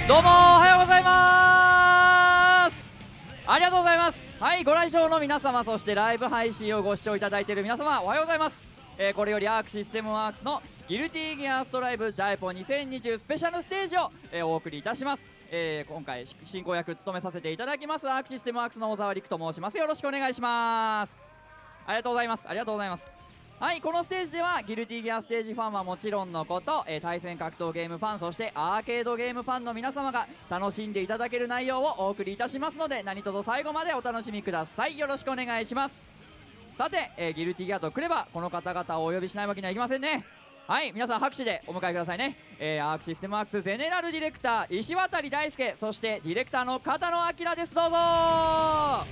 どうもおはようございます。ありがとうございます。はい、ご来場の皆様、そしてライブ配信をご視聴いただいている皆様、おはようございます。これよりアークシステムワークスのギルティギアストライブジャイポ2020スペシャルステージを、お送りいたします。今回進行役務めさせていただきますアークシステムワークスの小沢陸と申します。よろしくお願いします。ありがとうございます。ありがとうございます。はい、このステージではギルティギアステージファンはもちろんのこと、対戦格闘ゲームファン、そしてアーケードゲームファンの皆様が楽しんでいただける内容をお送りいたしますので、何卒最後までお楽しみください。よろしくお願いします。さて、ギルティギアとくればこの方々をお呼びしないわけにはいきませんね。はい、皆さん拍手でお迎えくださいね。アークシステムワークスゼネラルディレクター石渡大輔、そしてディレクターの片野明です。どうぞ。おは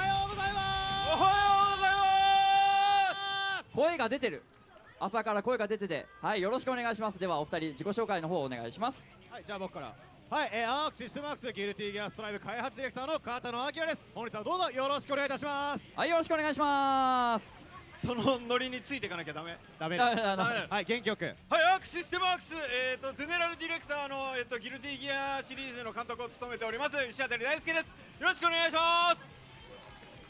ようございます。おはようございます。声が出てる、朝から声が出てて、はい、よろしくお願いします。ではお二人自己紹介の方お願いします。はい、じゃあ僕から。はい、アークシステムワークスギルティギアストライブ開発ディレクターの片野明です。本日はどうぞよろしくお願いいたします。はい、よろしくお願いします。そのノリについていかなきゃダメ。ダメです。ダメはい、元気よく。はい、アークシステムワークス、ゼネラルディレクターの、ギルティギアシリーズの監督を務めております石渡大輔です。よろしくお願いします。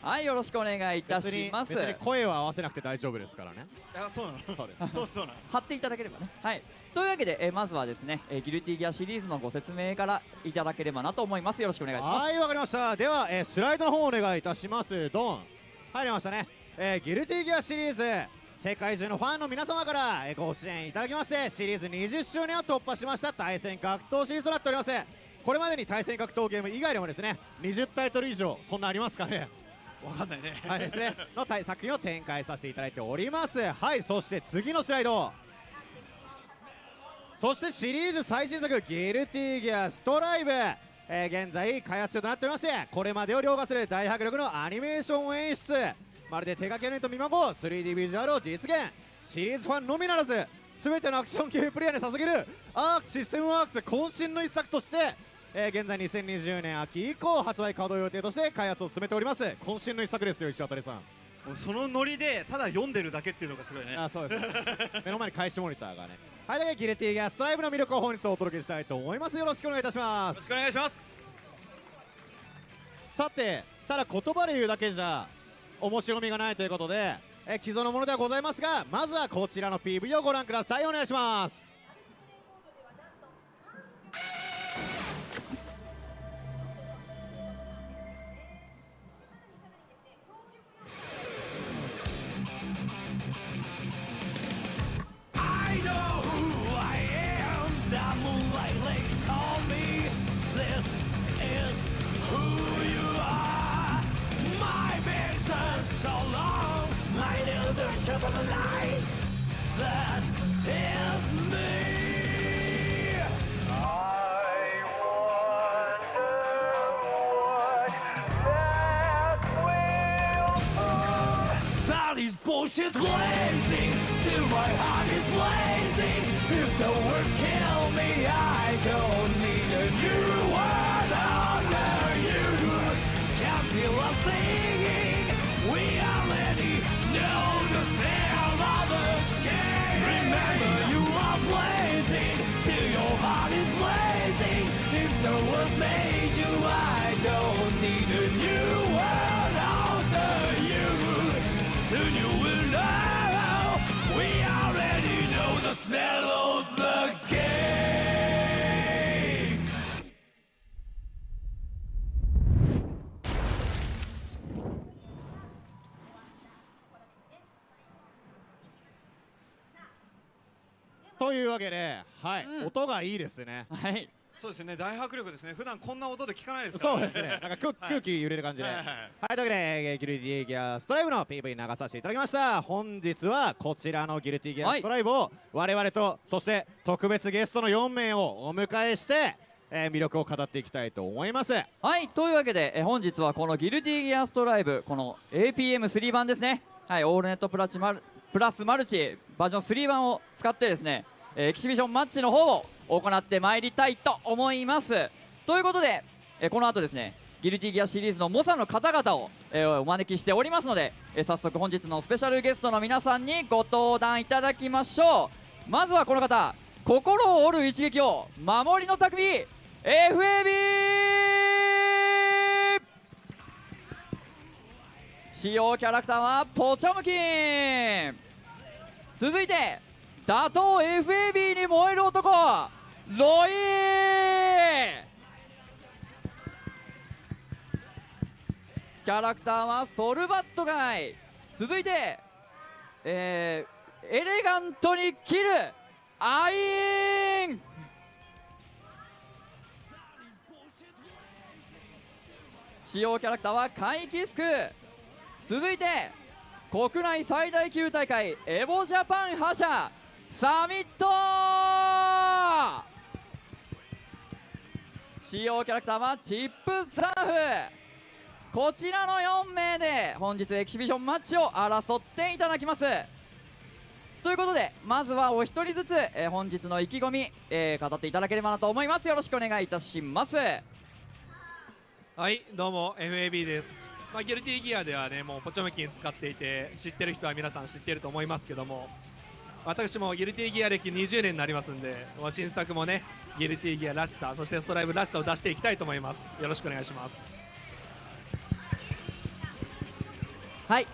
はい、よろしくお願いいたします。別に声は合わせなくて大丈夫ですからね。あ、そうなの。そうですそうなの。貼っていただければね。はい、というわけで、まずはですね、ギルティギアシリーズのご説明からいただければなと思います。よろしくお願いします。はい、わかりました。では、スライドの方お願いいたします。ドン。入りましたね。ギルティギアシリーズ世界中のファンの皆様から、ご支援いただきまして、シリーズ20周年を突破しました対戦格闘シリーズとなっております。これまでに対戦格闘ゲーム以外でもですね、20タイトル以上、そんなありますかね。わかんないね。はいですねの作品を展開させていただいております。はい、そして次のスライド。そしてシリーズ最新作ギルティギアストライブ、現在開発中となっておりまして、これまでを凌駕する大迫力のアニメーション演出、まるで手掛けユニット見まごう 3D ビジュアルを実現。シリーズファンのみならず全てのアクション系プレイヤーに捧げるアークシステムワークス渾身の一作として、現在2020年秋以降発売稼働予定として開発を進めております。渾身の一作ですよ、石渡さん。もうそのノリでただ読んでるだけっていうのがすごいね。あ、そうです目の前に開始モニターがね。はい、だけギルティギアストライブの魅力を本日お届けしたいと思います。よろしくお願いいたします。よろしくお願いします。さて、ただ言葉で言うだけじゃ面白みがないということで、既存のものではございますが、まずはこちらの PV をご覧ください。お願いします。Bullshit blazing, still my heart is blazing. If the world kill me, I don't need a new world under you. Can't feel a thing. We already know the smell of the game. Remember, you are blazing, still your heart is blazing. If the world made you, I don't need a new world under you. Soon you will know, we already know the smell of the game. というわけで、はい、音がいいですね。はい、そうですね、大迫力ですね。普段こんな音で聞かないですからね。そうですね、なんか空気揺れる感じで。ははいい、はいというわけで、ギルティギアストライブの PV 流させていただきました。本日はこちらのギルティギアストライブを我々と、そして特別ゲストの4名をお迎えして、魅力を語っていきたいと思います。はい、というわけで、本日はこのギルティギアストライブ、この APM3 版ですね。はい、オールネットプラスマルチバージョン3版を使ってですね、エキシビションマッチの方を行ってまいりたいと思います。ということで、この後ですね、ギルティギアシリーズの猛者の方々を、お招きしておりますので、早速本日のスペシャルゲストの皆さんにご登壇いただきましょう。まずはこの方、心を折る一撃を守りの匠 FAB。 使用キャラクターはポチャムキン。続いて打倒 FAB に燃える男ロイ。キャラクターはソルバットガイ。続いてエレガントに切るアイン。使用キャラクターはカイキスク。続いて国内最大級大会エボジャパン覇者サミット。使用キャラクターはチップスタッフ。こちらの4名で本日エキシビションマッチを争っていただきます。ということでまずはお一人ずつ、本日の意気込み、語っていただければなと思います。よろしくお願いいたします。はい、どうも FAB です。ギルティギアではね、もうポチョメキン使っていて、知ってる人は皆さん知ってると思いますけども、私もギルティギア歴20年になりますんで、新作もね、ギルティギアらしさ、そしてストライブらしさを出していきたいと思います。よろしくお願いします。はい、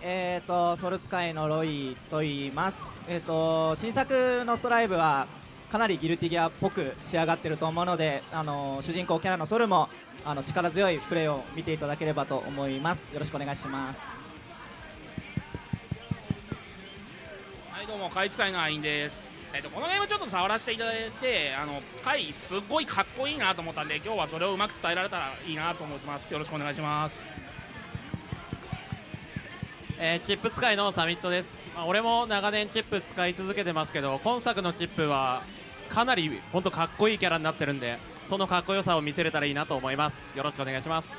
ソル使いのロイと言います。新作のストライブはかなりギルティギアっぽく仕上がってると思うので、主人公キャラのソルも力強いプレーを見ていただければと思います。よろしくお願いします。はい、どうも貝使いのアインです。このゲームちょっと触らせていただいて、貝すっごいかっこいいなと思ったんで、今日はそれをうまく伝えられたらいいなと思ってます。よろしくお願いします。チップ使いのサミットです。俺も長年チップ使い続けてますけど、今作のチップはかなり本当かっこいいキャラになってるんで、そのかっこよさを見せれたらいいなと思います。よろしくお願いします。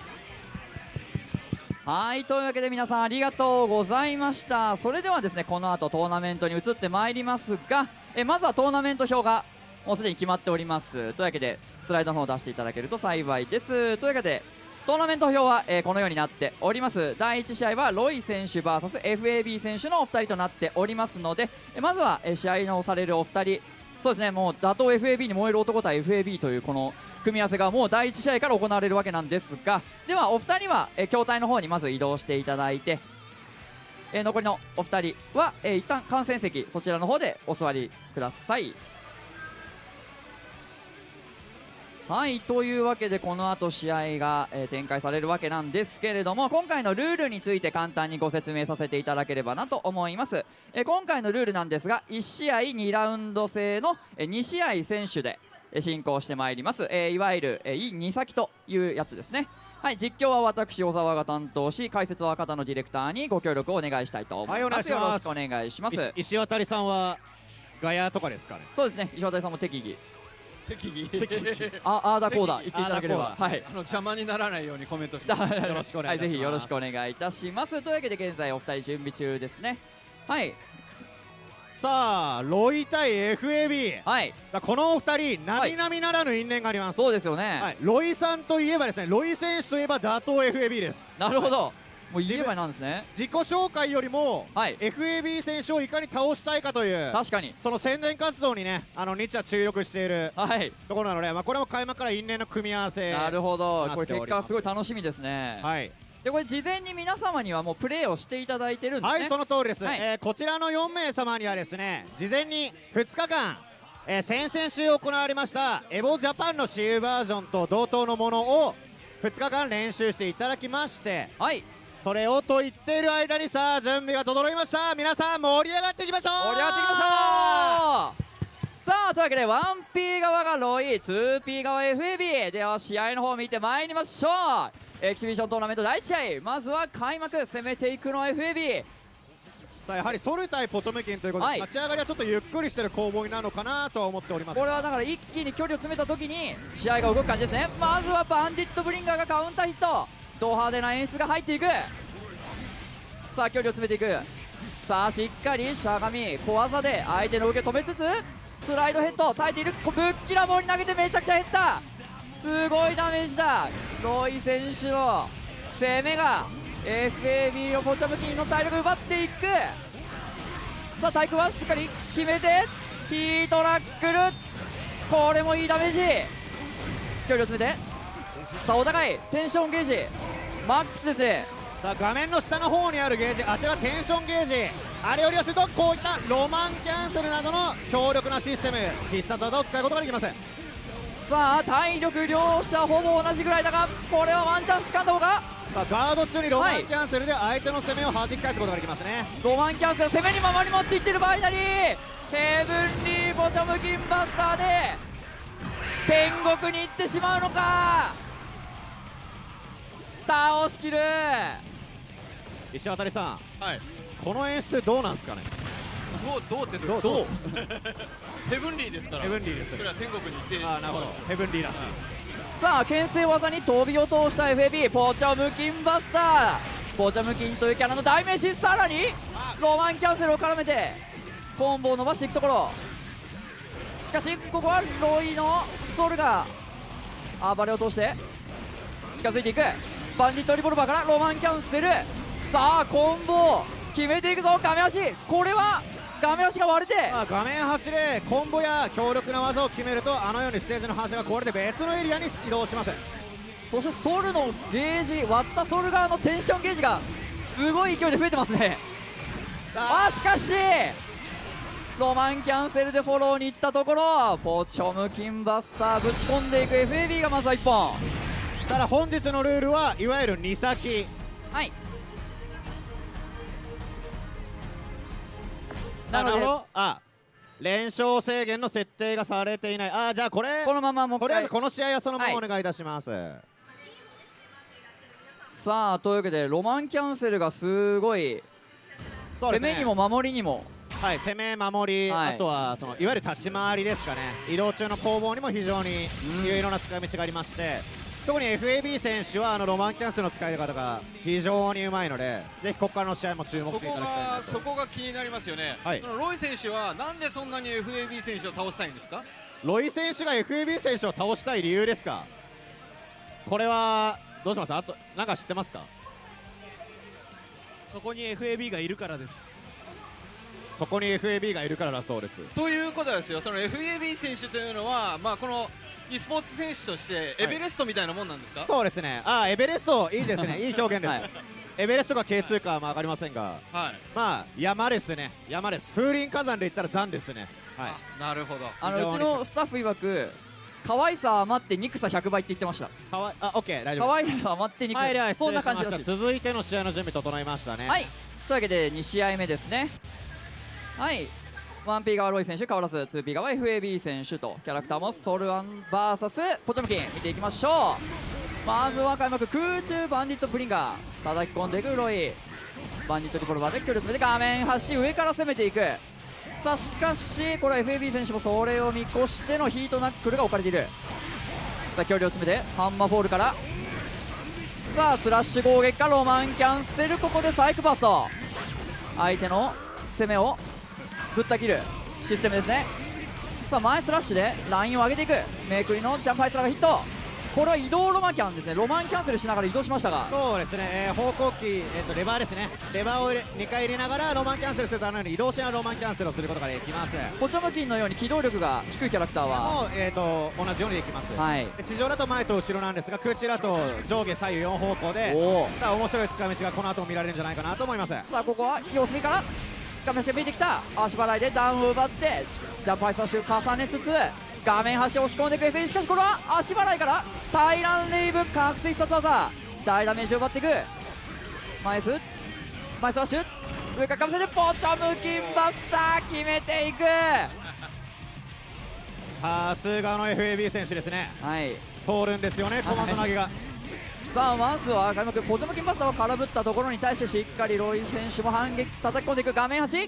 はい、というわけで皆さんありがとうございました。それではですね、この後トーナメントに移ってまいりますが、まずはトーナメント表がもうすでに決まっております。というわけでスライドの方を出していただけると幸いです。というわけでトーナメント表は、このようになっております。第1試合はロイ選手 VSFAB 選手のお二人となっておりますので、まずは、試合のされるお二人、そうですね、もう打倒 FAB に燃える男対 FAB というこの組み合わせがもう第1試合から行われるわけなんですが、ではお二人は、筐体の方にまず移動していただいて、残りのお二人は、一旦観戦席そちらの方でお座りください。はい、というわけでこの後試合が、展開されるわけなんですけれども、今回のルールについて簡単にご説明させていただければなと思います。今回のルールなんですが、1試合2ラウンド制の2試合選手で進行してまいります。いわゆる2先というやつですね。はい、実況は私小沢が担当し、解説は片野ディレクターにご協力をお願いしたいと思います。はい、お願いします。よろしくお願いします。石渡さんはガヤとかですかね。そうですね、石渡さんも適宜適宜ああだこうだ言っていただければ、はい、邪魔にならないようにコメントしてます。よろしくお願いいたします。はい、ぜひよろしくお願いいたします。というわけで現在お二人準備中ですね。はい、さあロイ対 FAB、はい、このお二人並々ならぬ因縁があります。そうですよね、はい、ロイさんといえばですね、ロイ選手といえば打倒 FAB です。なるほど、もう言えばなんですね。自己紹介よりも、はい、FAB 選手をいかに倒したいかという確かにその宣伝活動にね、日は注力しているはいところなので、これも開幕から因縁の組み合わせ。なるほど、これ結果はすごい楽しみですね。はい、でこれ事前に皆様にはもうプレーをしていただいてるんですね。はい、その通りです。はいこちらの4名様にはですね、事前に2日間、先々週行われましたエボジャパンの私有バージョンと同等のものを2日間練習していただきまして、はい、それをと言っている間にさあ準備が整いました。皆さん盛り上がっていきましょう。盛り上がっていきましょう。さあというわけで 1P 側がロイ 2P 側 FAB では試合の方を見てまいりましょう。エキシビショントーナメント第1試合、まずは開幕攻めていくのは FAB。 さあやはりソル対ポチョメキンということで、はい、立ち上がりはちょっとゆっくりしてる攻防になるのかなとは思っております。これはだから一気に距離を詰めた時に試合が動く感じですね。まずはバンディットブリンガーがカウンターヒット、ド派手な演出が入っていく。さあ距離を詰めていく。さあしっかりしゃがみ小技で相手の受け止めつつスライドヘッド耐えている。ぶっきらぼうに投げてめちゃくちゃ減った。すごいダメージだ。ロイ選手の攻めが FAB のポチャムキンの体力奪っていく。さあ対空はしっかり決めてヒートラックルこれもいいダメージ、距離を詰めて、さあお互いテンションゲージマックスですね。さあ画面の下の方にあるゲージ、あちらテンションゲージ、あれを利用するとこういったロマンキャンセルなどの強力なシステム、必殺技を使うことができます。さあ体力両者ほぼ同じぐらいだが、これはワンチャンス掴んだ方が、さあガード中にロマンキャンセルで相手の攻めを弾き返すことができますね。ロマンキャンセル攻めに守り持っていってるバイナリー、ヘブンリーボトムキンバスターで天国に行ってしまうのか。倒しきる。石渡さん、はい。この演出どうなんですかね。どうってどうヘブンリーですから。ヘブンリーです。それは天国に行って。ああなるほど、ヘブンリーらしい。さあ牽制技に飛びを通した FAB ポチャムキンバスター、ポチャムキンというキャラの代名詞、さらにロマンキャンセルを絡めてコンボを伸ばしていくところ、しかしここはロイのソルが暴れを通して近づいていく、バンディットリボルバーからロマンキャンセル、さあコンボ決めていくぞ、画面足、これは画面足が割れて、画面端でコンボや強力な技を決めると、あのようにステージの端が壊れて別のエリアに移動します。そしてソルのゲージ、割ったソル側のテンションゲージがすごい勢いで増えてますね。あしかしロマンキャンセルでフォローに行ったところ、ポチョムキンバスターぶち込んでいく FAB がまずは1本。ただ本日のルールはいわゆる2先、はい、ななのでるほど、連勝制限の設定がされていない。じゃあこれこのままもう一回とりあえずこの試合はそのままお願いいたします。さあというわけでロマンキャンセルがすごいそうですね、攻めにも守りにも、はい、攻め守り、はいあとはそのいわゆる立ち回りですかね、移動中の攻防にも非常にいろいろな使い道がありまして、特に FAB 選手はロマンキャンセルの使い方が非常にうまいので、ぜひここからの試合も注目していただきたいなと。そこが気になりますよね。はいそのロイ選手はなんでそんなに FAB 選手を倒したいんですか。ロイ選手が FAB 選手を倒したい理由ですか。これはどうします、あとなんか知ってますか。そこに FAB がいるからです。そこに FAB がいるからだそうです。ということですよ。その FAB 選手というのは、この e スポーツ選手としてエベレストみたいなもんなんですか。そうですね、エベレストいいですねいい表現です、はいエベレストが K2 かは分かりませんが、はい山ですね、山です。風林火山で言ったら山ですね。はい、なるほど。非常にうちのスタッフ曰く可愛さ余って憎さ100倍って言ってました。かわいオッケー大丈夫可愛さ余って憎さ、はい、では失そんな礼しました。感じらしいです。続いての試合の準備整いましたね。はい、というわけで2試合目ですね。はい、1P 側ロイ選手変わらず 2P 側 FAB 選手と、キャラクターもソルアン VS ポチョムキン見ていきましょう。まずは開幕空中バンディットブリンガー叩き込んでいくロイ、バンディットリボルバーで距離を詰めて画面端上から攻めていく。さあしかしこれは FAB 選手もそれを見越してのヒートナックルが置かれている。さあ距離を詰めてハンマーフォールから、さあスラッシュ攻撃かロマンキャンセル、ここでサイクバースト、相手の攻めをぶった切るシステムですね。さあ前スラッシュでラインを上げていく、めくりのジャンプハイスラーがヒット、これは移動ロマンキャンですね。ロマンキャンセルしながら移動しましたが、そうですね、方向キー、レバーですね、レバーを2回入れながらロマンキャンセルすると、あのように移動しながらロマンキャンセルをすることができます。ポチョムキンのように機動力が低いキャラクターはもう、同じようにできます、はい地上だと前と後ろなんですが、空中だと上下左右4方向で、さあ面白い使い道がこの後も見られるんじゃないかなと思います。さあここは様子見から画面端見えてきた、足払いでダウンを奪ってジャンプハイスラッシュ重ねつつ画面端押し込んでいく FA、 しかしこれは足払いからタイランレイブ覚醒必殺技、大ダメージを奪っていく。前スラッシュ上からかぶせてポチョムキンバスター決めていく。さすがの FAB 選手ですね、はい、通るんですよね、コマンド投げが。さあまずは開幕ポチョムキンバスターを空振ったところに対してしっかりロイ選手も反撃叩き込んでいく。画面端、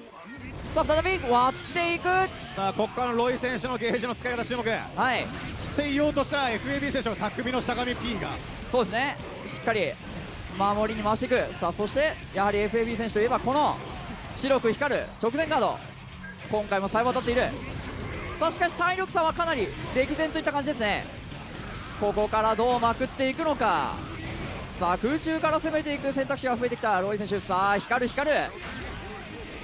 さあ再び割っていく。さあここからのロイ選手のゲージの使い方注目。はい、って言おうとしたら FAB 選手の匠のしゃがみ P がそうですね、しっかり守りに回していく。さあそしてやはり FAB 選手といえばこの白く光る直前ガード、今回もさえ渡っている。さあしかし体力差はかなり歴然といった感じですね。ここからどうまくっていくのか。さあ空中から攻めていく選択肢が増えてきたロイ選手。さあ光る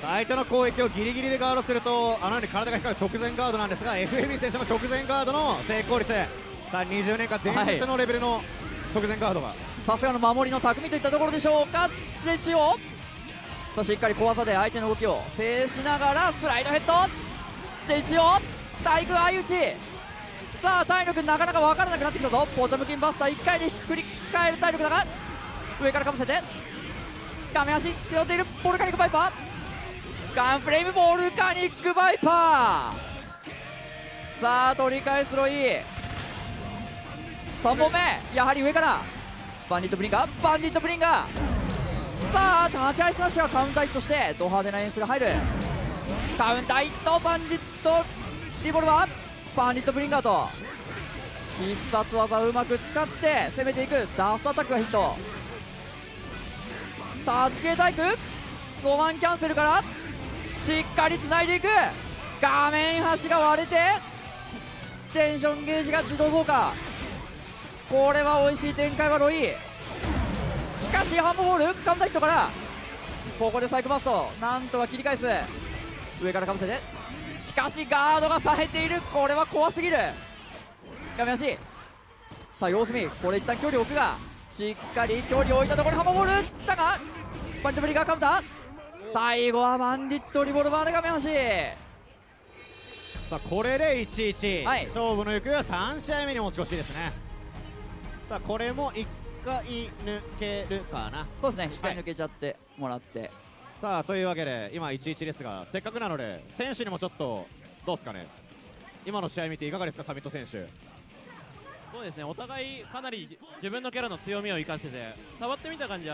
相手の攻撃をギリギリでガードするとあのように体が光る直前ガードなんですが FAB 選手の直前ガードの成功率、さあ20年間伝説のレベルの直前ガードが、さすがの守りの匠といったところでしょうか。ステッチをさあしっかり怖さで相手の動きを制しながらスライドヘッドステッチを体育相打ち。さあ体力なかなか分からなくなってきたぞ。ポトムキンバスター1回でひっくり返る体力だが上からかぶせて画面足背負っているボルカニックバイパーガンフレームボルカニックバイパー。さあ取り返すロイ3本目やはり上からバンディットブリンガーバンディットブリンガー。さあ立ち合いスラッシュがカウンターヒットしてド派手な演出が入る。カウンターヒットバンディットリボルバーバンディットブリンガーと必殺技をうまく使って攻めていくダーストアタックがヒット。タッチ系タイプロマンキャンセルからしっかりつないでいく。画面端が割れてテンションゲージが自動増加。これは美味しい展開はロイ。しかしハンドボールカウンターヒットからここでサイクバーストなんとか切り返す。上からかぶせてしかしガードがさえている。これは怖すぎる。画面足さあ様子見これ一旦距離を置くがしっかり距離を置いたところにハンドボールだがバンディットブリガーカウンター最後はバンディットリボルバーで画面端。さあこれで 1-1、はい勝負の行方は3試合目に持ち越しですね。さあこれも1回抜けるかな。そうですね1回抜けちゃってもらって、さあというわけで今 1-1 ですがせっかくなので選手にもちょっとどうですかね今の試合見ていかがですかサミット選手。そうですね、お互いかなり自分のキャラの強みを生かしてて触ってみた感じ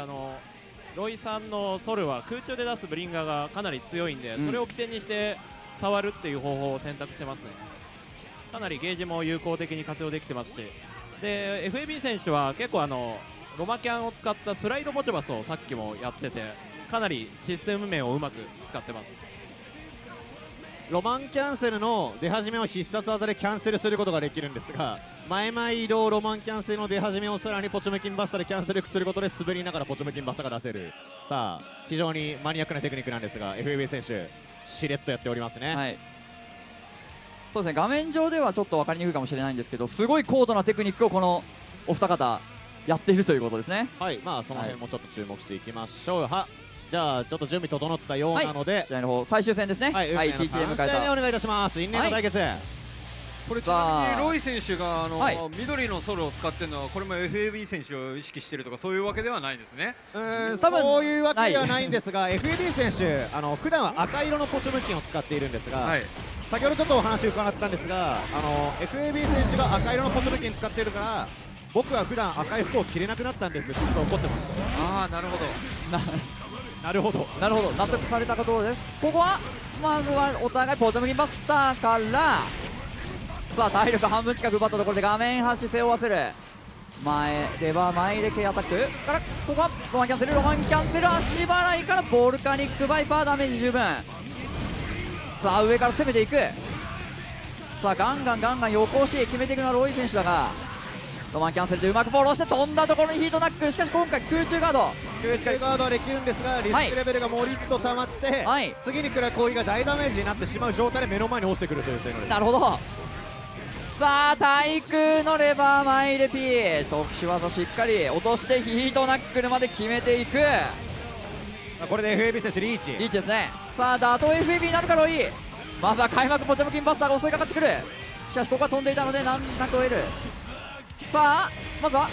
ロイさんのソルは空中で出すブリンガーがかなり強いんで、それを起点にして触るっていう方法を選択してますね。かなりゲージも有効的に活用できてますしで FAB 選手は結構ロマキャンを使ったスライドボチョバスをさっきもやっててかなりシステム面をうまく使ってます。ロマンキャンセルの出始めを必殺技でキャンセルすることができるんですが前々移動ロマンキャンセルの出始めをさらにポチョメキンバスタでキャンセルすることで滑りながらポチョメキンバスタが出せる。さあ非常にマニアックなテクニックなんですが FAB 選手しれっとやっておりますね。はい、そうですね画面上ではちょっと分かりにくいかもしれないんですけどすごい高度なテクニックをこのお二方やっているということですね。はいまあその辺もちょっと注目していきましょう。じゃあちょっと準備整ったようなので、試合の方最終戦ですね。はい、1-1で迎え3試合目たお願いいたします。因縁の対決、これちなみにさあロイ選手がはい緑のソルを使ってるのはこれも FAB 選手を意識してるとかそういうわけではないんですね。多分そういうわけではないんですが FAB 選手普段は赤色のポチョムキンを使っているんですが、はい、先ほどちょっとお話伺ったんですがFAB 選手が赤色のポチョムキン使っているから僕は普段赤い服を着れなくなったんですってちょっと怒ってました。ああなるほど。なるほどなるほど納得されたところです。ここはまずはお互いポチョムキンバスターからさあ体力半分近く奪ったところで画面端背負わせる前レバー前入れ系アタックからここはロマンキャンセルロマンキャンセル足払いからボルカニックバイパーダメージ十分。さあ上から攻めていく。さあガンガン横押し決めていくのはロイ選手だがロマンキャンセルでうまくフォローして飛んだところにヒートナックル。しかし今回空中ガード空中ガードはできるんですがリスクレベルがもりっと溜まって、はい次に来る攻撃が大ダメージになってしまう状態で目の前に落ちてくるという性能です。なるほど。さあ対空のレバー前入れ P 特殊技しっかり落としてヒートナックルまで決めていく。これで FAB 選手リーチリーチですね。さあ打倒 FAB になるかロイ。まずは開幕ポチョムキンバスターが襲いかかってくる。しかしここは飛んでいたので難なく追える。さあまずは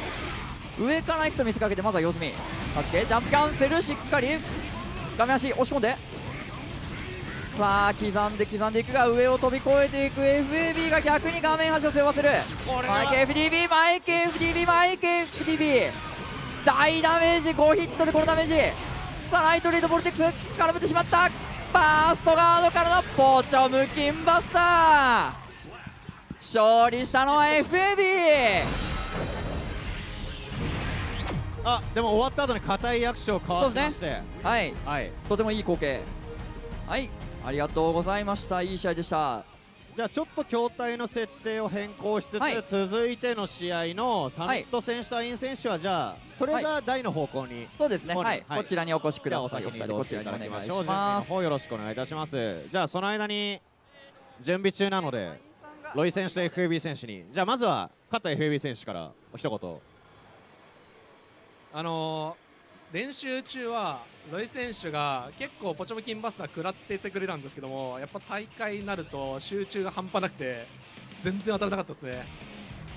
上から行くと見せかけてまずは様子見タッチ系ジャンプキャンセルしっかり画面足押し込んでさあ刻んでいくが上を飛び越えていく FAB が逆に画面端を背負わせる。マイケ FDB マイケ FDB 大ダメージ5ヒットでこのダメージ。さあライトリードボルテックス絡めてしまった。バーストガードからのポチョムキンバスター勝利したのは FAB。でも終わった後に硬い握手を交わしまして、はい、はい、とてもいい光景。はいありがとうございました。いい試合でした。じゃあちょっと筐体の設定を変更しつつ、はい続いての試合のサミット選手とアイン選手はじゃあとりあえずは台の方向に、そうですね、はいはい、はいこちらにお越しくではおださい。先に移動していただきましょう。準備お願いしの方よろしくお願いいたします。じゃあその間に準備中なのでロイ選手と FAB 選手に、じゃあまずは勝った FAB 選手から一言。練習中はロイ選手が結構ポチョムキンバスター食らっててくれたんですけども、やっぱ大会になると集中が半端なくて全然当たらなかったですね。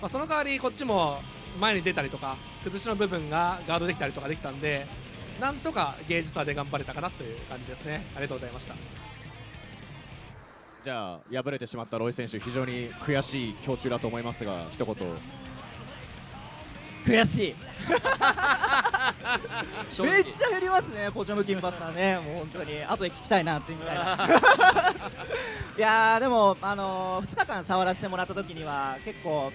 その代わりこっちも前に出たりとか崩しの部分がガードできたりとかできたんで、なんとかゲージ差で頑張れたかなという感じですね。ありがとうございました。じゃあ敗れてしまったロイ選手、非常に悔しい胸中だと思いますが一言。悔しい正直めっちゃ減りますね、ポチョムキンバスターね。もう本当に後で聞きたいなっていうぐらいいやーでも、2日間触らせてもらった時には結構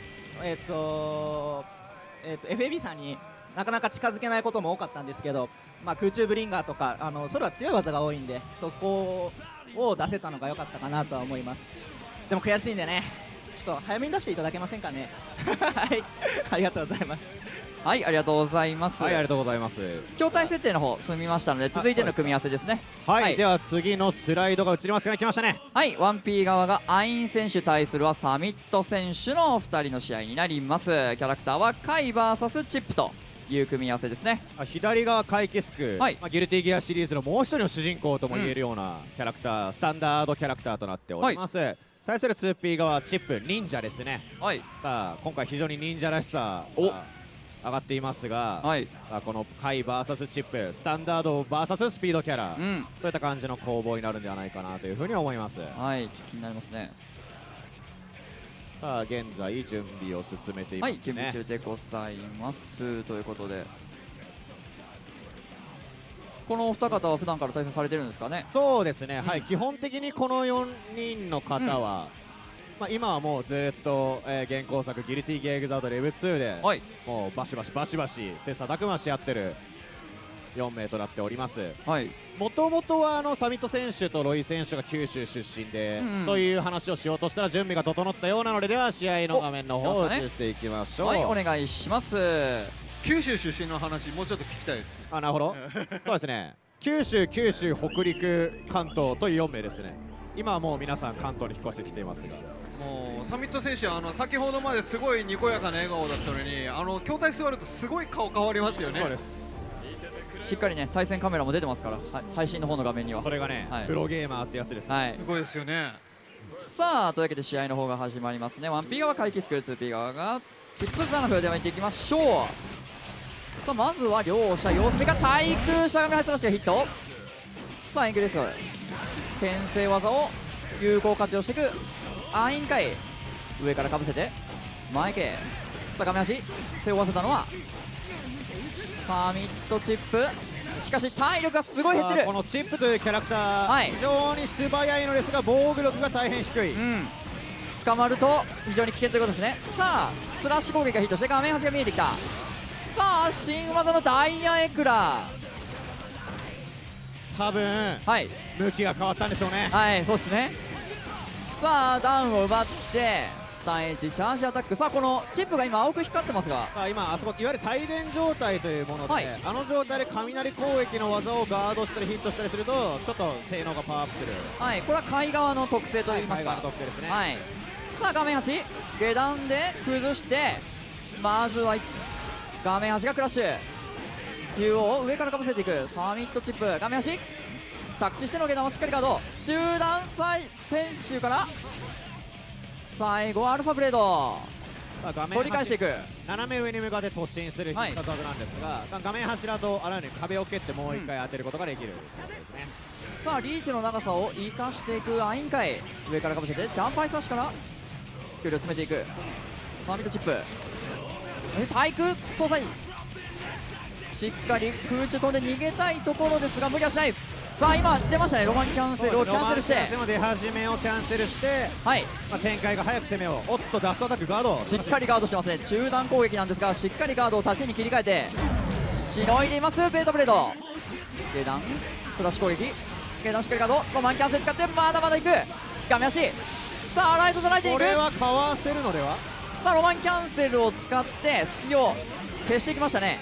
FAB さんになかなか近づけないことも多かったんですけど、空中ブリンガーとかそれは強い技が多いんで、そこを出せたのが良かったかなとは思います。でも悔しいんでね、ちょっと早めに出していただけませんかねはいありがとうございます。はい、ありがとうございます。はい、ありがとうございます。筐体設定の方済みましたので、続いての組み合わせですね。はい、はいでは次のスライドが映りますかね。来ましたね。はい、1P 側がアイン選手対するはサミット選手の2人の試合になります。キャラクターはカイ VS チップという組み合わせですね。左側カイケスク、はいギルティギアシリーズのもう一人の主人公とも言えるようなキャラクター、スタンダードキャラクターとなっております。対する 2P 側チップ忍者ですね。はい、さあ今回非常に忍者らしさおが上がっていますが、はい、さあこのカイ VS チップ、スタンダード VS スピードキャラ、うん、そういった感じの攻防になるんではないかなというふうに思います。はい、気になりますね。さあ現在準備を進めていまはい、すね。準備中でございますということで、このお二方は普段から対戦されてるんですかね。そうですね、はい、基本的にこの4人の方は、今はもうずっと、現行作ギルティギアエグザードレベル2で、はい、もうバシバシ切磋琢磨し合ってる4名となっております。はい、もともとはサミット選手とロイ選手が九州出身で、という話をしようとしたら準備が整ったようなので、では試合の画面の方を映していきましょう。はい、お願いします。九州出身の話もうちょっと聞きたいです。なるほどそうですね、九州、北陸、関東という4名ですね。今はもう皆さん関東に引っ越してきていますが、もうサミット選手先ほどまですごいにこやかな笑顔だったのに筐体座るとすごい顔変わりますよね。そうです。しっかりね、対戦カメラも出てますから、はい、配信の方の画面には。それがね、はいプロゲーマーってやつですね。はい、すごいですよね。さあというわけで試合の方が始まりますね。 1P 側回帰スクール、 2P 側がチップス7分では見ていきましょう。さあまずは両者様子見が対空しゃがみ入ったらしいヒット。さあエンクですが牽制技を有効活用していくアインかい、上からかぶせて前系、さあ画面端背負わせたのはサミットチップ。しかし体力がすごい減ってる。このチップというキャラクター、はい非常に素早いのですが防御力が大変低い、捕まると非常に危険ということですね。さあスラッシュ攻撃がヒットして画面端が見えてきた。さあ新技のダイヤエクラ多分はい向きが変わったんでしょうね。はいそうですね。さあダウンを奪って 3H チャージアタック。さあこのチップが今青く光ってますが、今あそこいわゆる帯電状態というもので、はいあの状態で雷攻撃の技をガードしたりヒットしたりするとちょっと性能がパワーアップする、はいこれは海側の特性といいますか、海側の特性ですね。はいさあ画面端下段で崩してまずは画面端がクラッシュ、中央上からかぶせていくサミットチップ、画面端着地しての下段をしっかりガード、中段選手から最後はアルファブレード画面取り返していく。斜め上に向かって突進する必殺技なんですが、画面柱とあらゆる壁を蹴ってもう一回当てることができるですね。さあリーチの長さを生かしていくアインカイ、上からかぶせてジャンプアイスラッシュから距離を詰めていくサミットチップ、対空操作しっかり空中飛んで逃げたいところですが無理はしない。さあ今出ましたね、ロマンキャンセルをキャンセルして、ロマンキャンセル出始めをキャンセルして、はい展開が早く攻めを、おっとダストアタックガードしっかりガードしてますね。中段攻撃なんですがしっかりガードを立ちに切り替えてしのいでいます。ベータブレード下段スラッシュ攻撃、下段しっかりガード、ロマンキャンセル使ってまだまだいく画面足さあライト叩いていく。これはかわせるのでは。さあロマンキャンセルを使って隙を消していきましたね。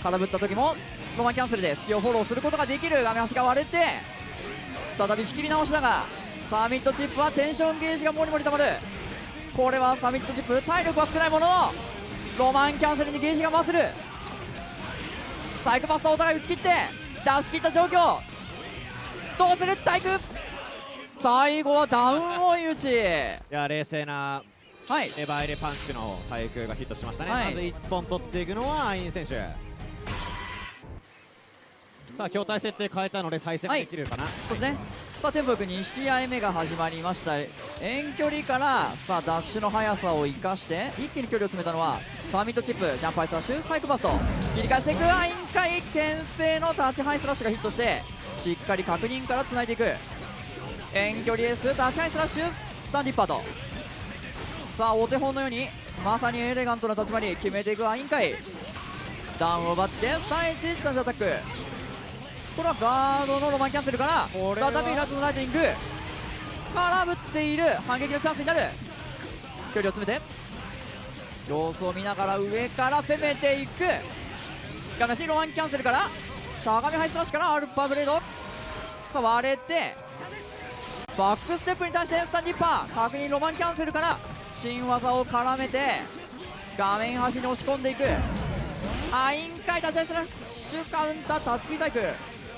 空振った時もロマンキャンセルで隙をフォローすることができる。画面端が割れて再び仕切り直しだが、サミットチップはテンションゲージがもりもりたまる。これはサミットチップ体力は少ないもののロマンキャンセルにゲージが回せる。サイクバスターお互い打ち切って出し切った状況。どうする対空。最後はダウン追い打ち。いや冷静なはいエバイレパンチの対空がヒットしましたね、はいまず1本取っていくのはアイン選手。さあ筐体設定変えたので再戦できるかな、そうですね。さあテンポよく2試合目が始まりました。遠距離からさあダッシュの速さを生かして一気に距離を詰めたのはサミットチップ。ジャンプハイスラッシュサイクバスト切り返していく。アイン回牽制のタッチハイスラッシュがヒットしてしっかり確認からつないでいく。遠距離エースタッチハイスラッシュスタンディッパーとさあお手本のようにまさにエレガントな立ち回り決めていくアイン回。ダウンを奪って3-1スタンジアタック。これはガードのロマンキャンセルからこれは再びライトのライトニング空振っている。反撃のチャンスになる。距離を詰めて様子を見ながら上から攻めていく。画面端ロマンキャンセルからしゃがみハイスラッシュからアルファブレードさあ割れてバックステップに対してスタンディッパー確認。ロマンキャンセルから新技を絡めて画面端に押し込んでいく。アイン回立ち合いスラッシュカウンタータッチピータイク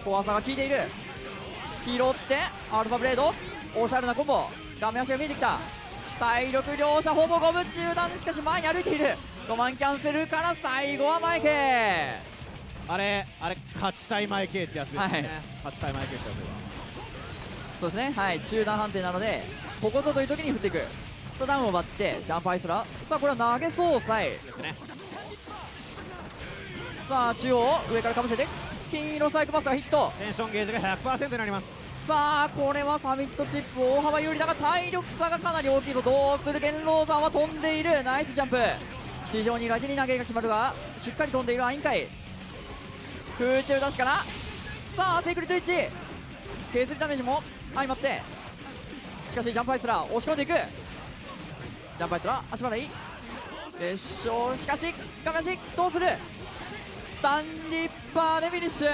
怖さが効いている。拾ってアルファブレードおしゃれなコンボ。画面足が見えてきた。体力両者ほぼ五分中段。しかし前に歩いている。ロマンキャンセルから最後はマイケー。あれ勝ちたいマイケーってやつですね、はい勝ちたいマイケーってやつそうですね。はい中段判定なのでここぞという時に振っていく。ダウンを奪ってジャンプアイスラさあこれは投げそうさえですね。さあ中央上からかぶせて金色サイクバスがヒット。テンションゲージが 100% になります。さあこれはサミットチップ大幅有利だが体力差がかなり大きいぞ。どうする。元老さんは飛んでいる。ナイスジャンプ。地上にラジに投げが決まるがしっかり飛んでいるアイン回。空中ダッシュからさあセイクリットエッジ削りダメージも相まってしかしジャンプアイスラー押し込んでいく。ジャンプアイスラー足払い決勝。しかし画面足どうする。スタンディッパーでフィニッシュ。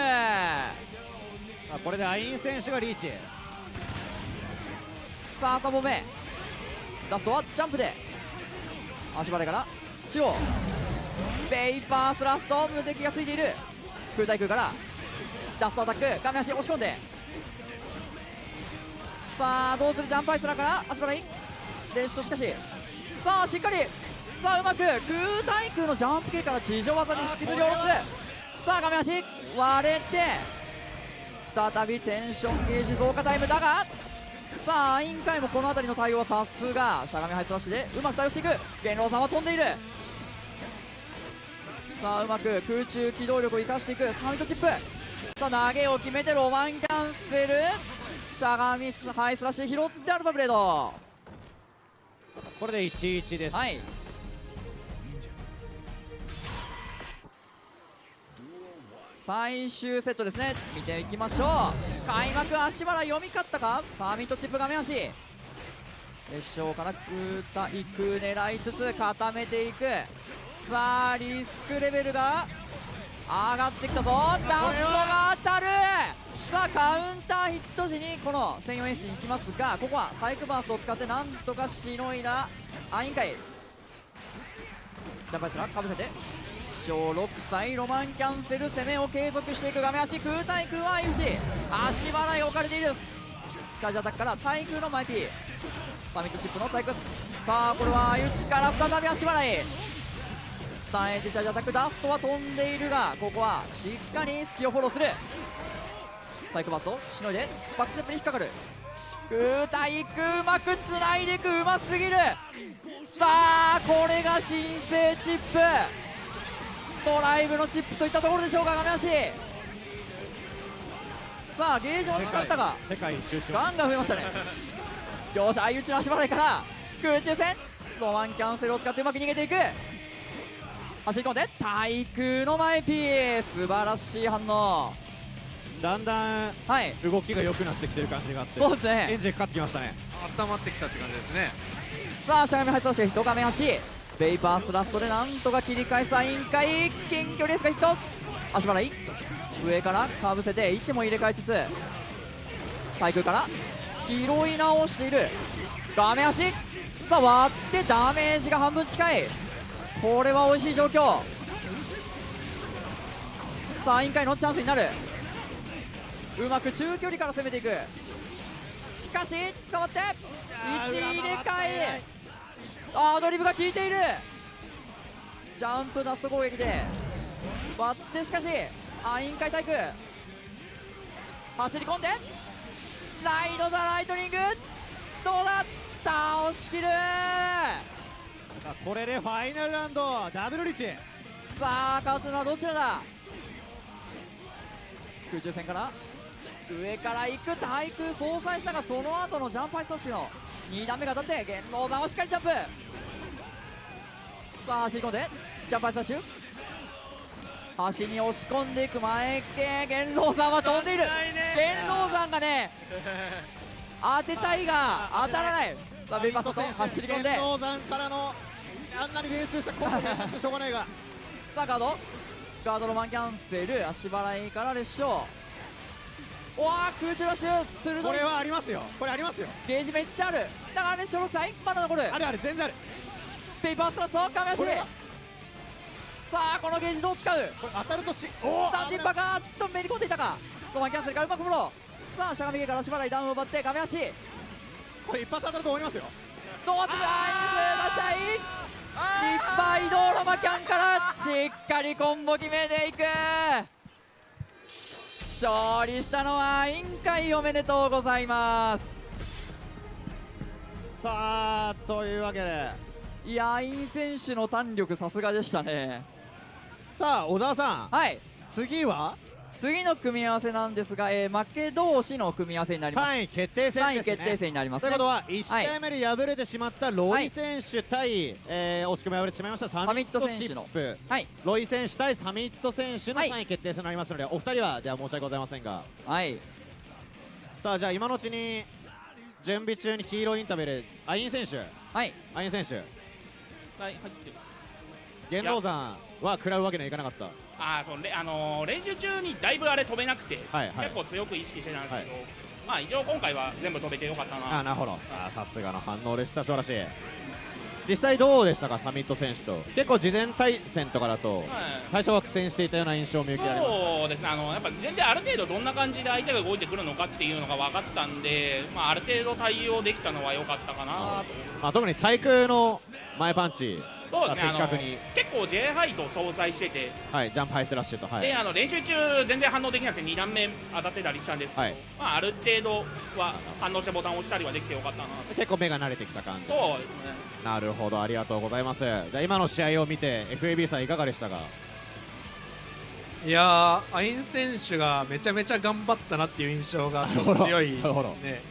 これでアイン選手がリーチ。さあ3本目ラストはジャンプで足払いから中央ペイパースラスト無敵がついている。空対空からラストアタック画面足押し込んでさあどうする。ジャンプアイスラーから足払い列車。しかしさあしっかりさあうまく空対空のジャンプ系から地上技に引きずり下ろす。さあ画面足割れて再びテンションゲージ増加タイムだがさあアイン回もこの辺りの対応はさすが。しゃがみハイスラッシュでうまく対応していく。元老さんは飛んでいる。さあうまく空中機動力を生かしていくサミットチップ。さあ投げを決めてロマンキャンセルしゃがみハイスラッシュ拾ってアルファブレード。これで 1-1 です。はい最終セットですね。見ていきましょう。開幕足払い読み勝ったか。サミットチップ画面足決勝から空対空狙いつつ固めていく。さあリスクレベルが上がってきたぞ。ダストが当たる。さあカウンターヒット時にこの専用演出に行きますがここはサイクバーストを使ってなんとかしのいだアイン回。ジャンプアイスラーかぶせて小6歳ロマンキャンセル攻めを継続していく。画面足空対空は相打ち足払い置かれている。チャージアタックから対空のマイピーサミットチップのサイク。さあこれは相打ちから再び足払い3エッジチャージアタック。ダストは飛んでいるがここはしっかり隙をフォローする。サイクバストしのいでバックステップに引っかかる。空対空うまくつないでいく。うますぎる。さあこれが新生チップドライブのチップといったところでしょうか。画面足さあゲージも使ったが世界一周しガンガン増えましたね。両者相打ちの足払いから空中戦ロマンキャンセルを使ってうまく逃げていく。走り込んで対空のマイピー素晴らしい反応。だんだんはい動きが良くなってきてる感じがあって、そうですねエンジンかかってきましたね。温まってきたって感じですね。さあしゃがみ配送して1画面8、ベイパースラストでなんとか切り返すアインカイ、近距離ですがヒット、足払い上からかぶせて位置も入れ替えつつ対空から拾い直している画面8、さあ割ってダメージが半分近い、これは美味しい状況。さあアインカイのチャンスになる、うまく中距離から攻めていく、しかし捕まって位置入れ替え、アドリブが効いている、ジャンプダスト攻撃で割って、しかしアインカイ対空走り込んでライド・ザ・ライトニング、どうだ、倒しきる。これでファイナルラウンドダブルリーチ。さあ勝つのはどちらだ。空中戦から上から行く対空相殺したが、その後のジャンプ配送の2段目が当たって元老山をしっかりジャンプ、さあ走り込んでジャンプ配送端に押し込んでいく前系、元老山は飛んでいる、元老山がね当てたいが当たらない。さあベイパースと走り込んで、元老山からのあんなに練習したコンボになってしょうがないがさあガードロマンキャンセル、足払いから列車、おわ空中ラッシュ鋭い、これはありますよ、これありますよ、ゲージめっちゃある、だから列車6歳まだ残る、あるある、全然ある。ペイパーストラスト亀足、これはさあこのゲージどう使う、これ当たるとおおスタンディンバカーッとめり込んでいたか、ロマンキャンセルからうまくフォロー、さあしゃがみ毛から足払いダウンを奪って亀足、これ一発当たると思いますよ。どうだ、バチャイ立派移動ロマキャンからしっかりコンボ決めていく。勝利したのはインカイ、おめでとうございます。さあというわけで、いやイン選手の弾力さすがでしたね。さあ小沢さん、はい、次は次の組み合わせなんですが、負け同士の組み合わせになります。 3位決定戦3ですね。位決定戦になりますね。ということは1試合目で敗れてしまったロイ選手対、惜しくも敗れてしまいましたサミットチップ、はい、ロイ選手対サミット選手のはい3位決定戦になりますので、お二人はでは申し訳ございませんが、はい、さあじゃあ今のうちに準備中にヒーローインタビューでアイン選手、はい、アイン選手、はい、入ってる。元老山は食らうわけにはいかなかった。練習中にだいぶあれ飛べなくて、はいはい結構強く意識してたんですけど、まあ一応今回は全部飛べてよかったな。なるほど。さすがの反応でした。素晴らしい。実際どうでしたか、サミット選手と。結構事前対戦とかだと最初は苦戦していたような印象を見受けられました。そうですね、やっぱ全然ある程度どんな感じで相手が動いてくるのかっていうのが分かったんで、まあ、ある程度対応できたのは良かったかなと。まあ、特に対空の前パンチがそうですね、的確に、結構 J ハイと相殺してて、はい、ジャンプハイスラッシュと、はい、で練習中全然反応できなくて2段目当たってたりしたんですけど、はいまあ、ある程度は反応してボタンを押したりはできてよかったなと。結構目が慣れてきた感じ。そうですね。なるほど、ありがとうございます。じゃあ今の試合を見て FAB さんいかがでしたか。いやー、アイン選手がめちゃめちゃ頑張ったなっていう印象がすごく強いですね。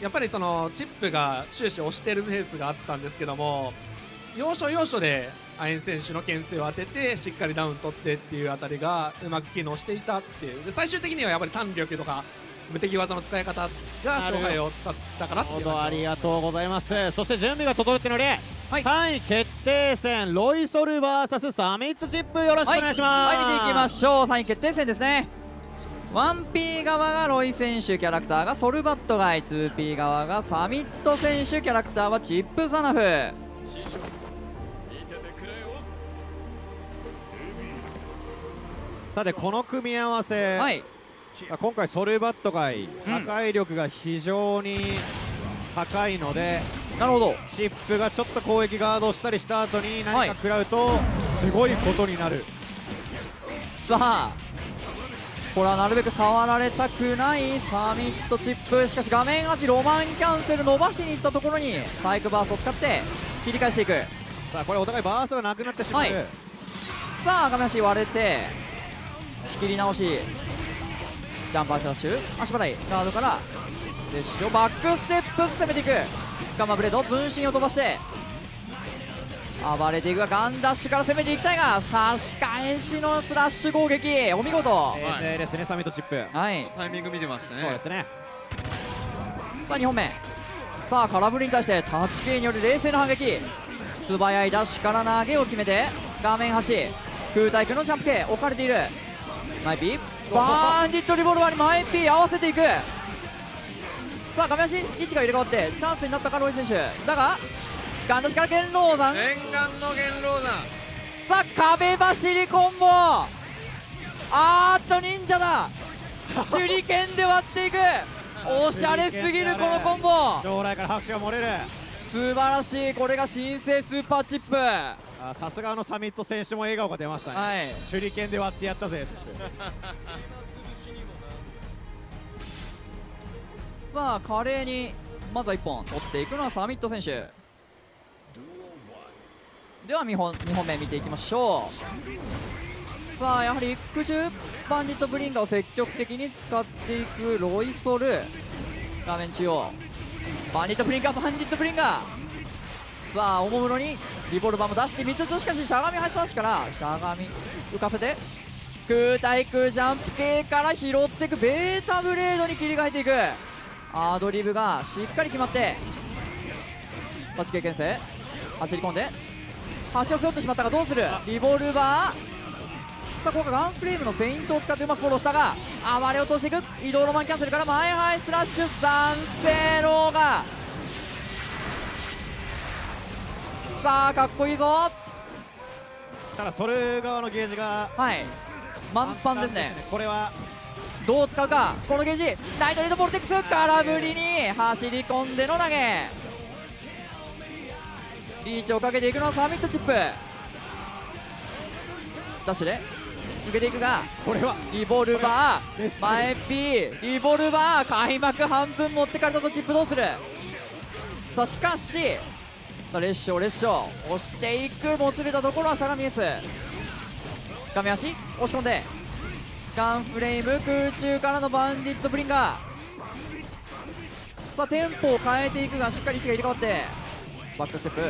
やっぱりそのチップが終始押してるペースがあったんですけども、要所要所でアイン選手の牽制を当ててしっかりダウン取ってっていうあたりがうまく機能していたっていう。で最終的にはやっぱり弾力とか無敵技の使い方が勝敗を使ったかなっていう。ありがとうございます。そして準備が整っているので、3位決定戦ロイソル VS サミットチップ、よろしくお願いします。はい、見ていきましょう。3位決定戦ですね。 1P 側がロイ選手、キャラクターがソルバットガイ、 2P 側がサミット選手、キャラクターはチップザナフ。さてこの組み合わせ、はい、今回ソルバットガイ、破壊力が非常に高いので、なるほど、チップがちょっと攻撃ガードしたりした後に何か食らうとすごいことになる。さあこれはなるべく触られたくないサミットチップ。しかし画面8、ロマンキャンセル伸ばしにいったところにサイクバースを使って切り返していく。さあこれお互いバースがなくなってしまう、さあ画面8割れて仕切り直し、ジャンパーダッシュ、足払いガードから列車をバックステップ攻めていく。ガンマブレード分身を飛ばして暴れていくが、ガンダッシュから攻めていきたいが、差し返しのスラッシュ攻撃、お見事。冷静ですね、サミットチップ。はい、タイミング見てましたね。そうですね。さあ2本目、さあ空振りに対してタッチ系による冷静な反撃、素早いダッシュから投げを決めて画面端空対空のジャンプ系置かれている。マイピーバンディットリボルバーにマイピー合わせていく。さあ画面端位置が入れ替わってチャンスになったかロイ選手だが、ガンダシから元老山、念願の元老山。さあ壁走りコンボ、忍者だ手裏剣で割っていく、おしゃれすぎるこのコンボ、将来から拍手が漏れる。素晴らしい。これが新生スーパーチップ。さすがサミット選手も笑顔が出ましたね、はい、手裏剣で割ってやったぜっつってさあ華麗にまずは1本取っていくのはサミット選手では2本目見ていきましょう。さあやはり空中バンディットブリンガーを積極的に使っていくロイソル、画面中央バンディットブリンガー、バンディットブリンガー、さあおもむろにリボルバーも出して3つ、しかししゃがみ入ったしからしゃがみ浮かせて空対空ジャンプ系から拾っていく、ベータブレードに切り替えていく、アドリブがしっかり決まってタッチ経験性走り込んで端を背負ってしまったがどうする、リボルバー、さあ今回ガンフレームのフェイントを使ってうまくフォローしたが暴れ落としていく、移動ロマンキャンセルから前ハイスラッシュ暫定ローが、さあかっこいいぞ。ただソル側のゲージがはい満帆ですね。これはどう使うか、このゲージナイトリードボルテックス空振りに走り込んでの投げ、リーチをかけていくのはサミットチップ、ダッシュで抜けていくが、これはリボルバー前 P リボルバー開幕半分持ってかれたとチップどうする。さあしかしさあ列勝押していく、もつれたところはしゃがみ S 画面足押し込んでガンフレーム空中からのバンディットブリンガー、さあテンポを変えていくがしっかり位置が入れ替わってバックステップ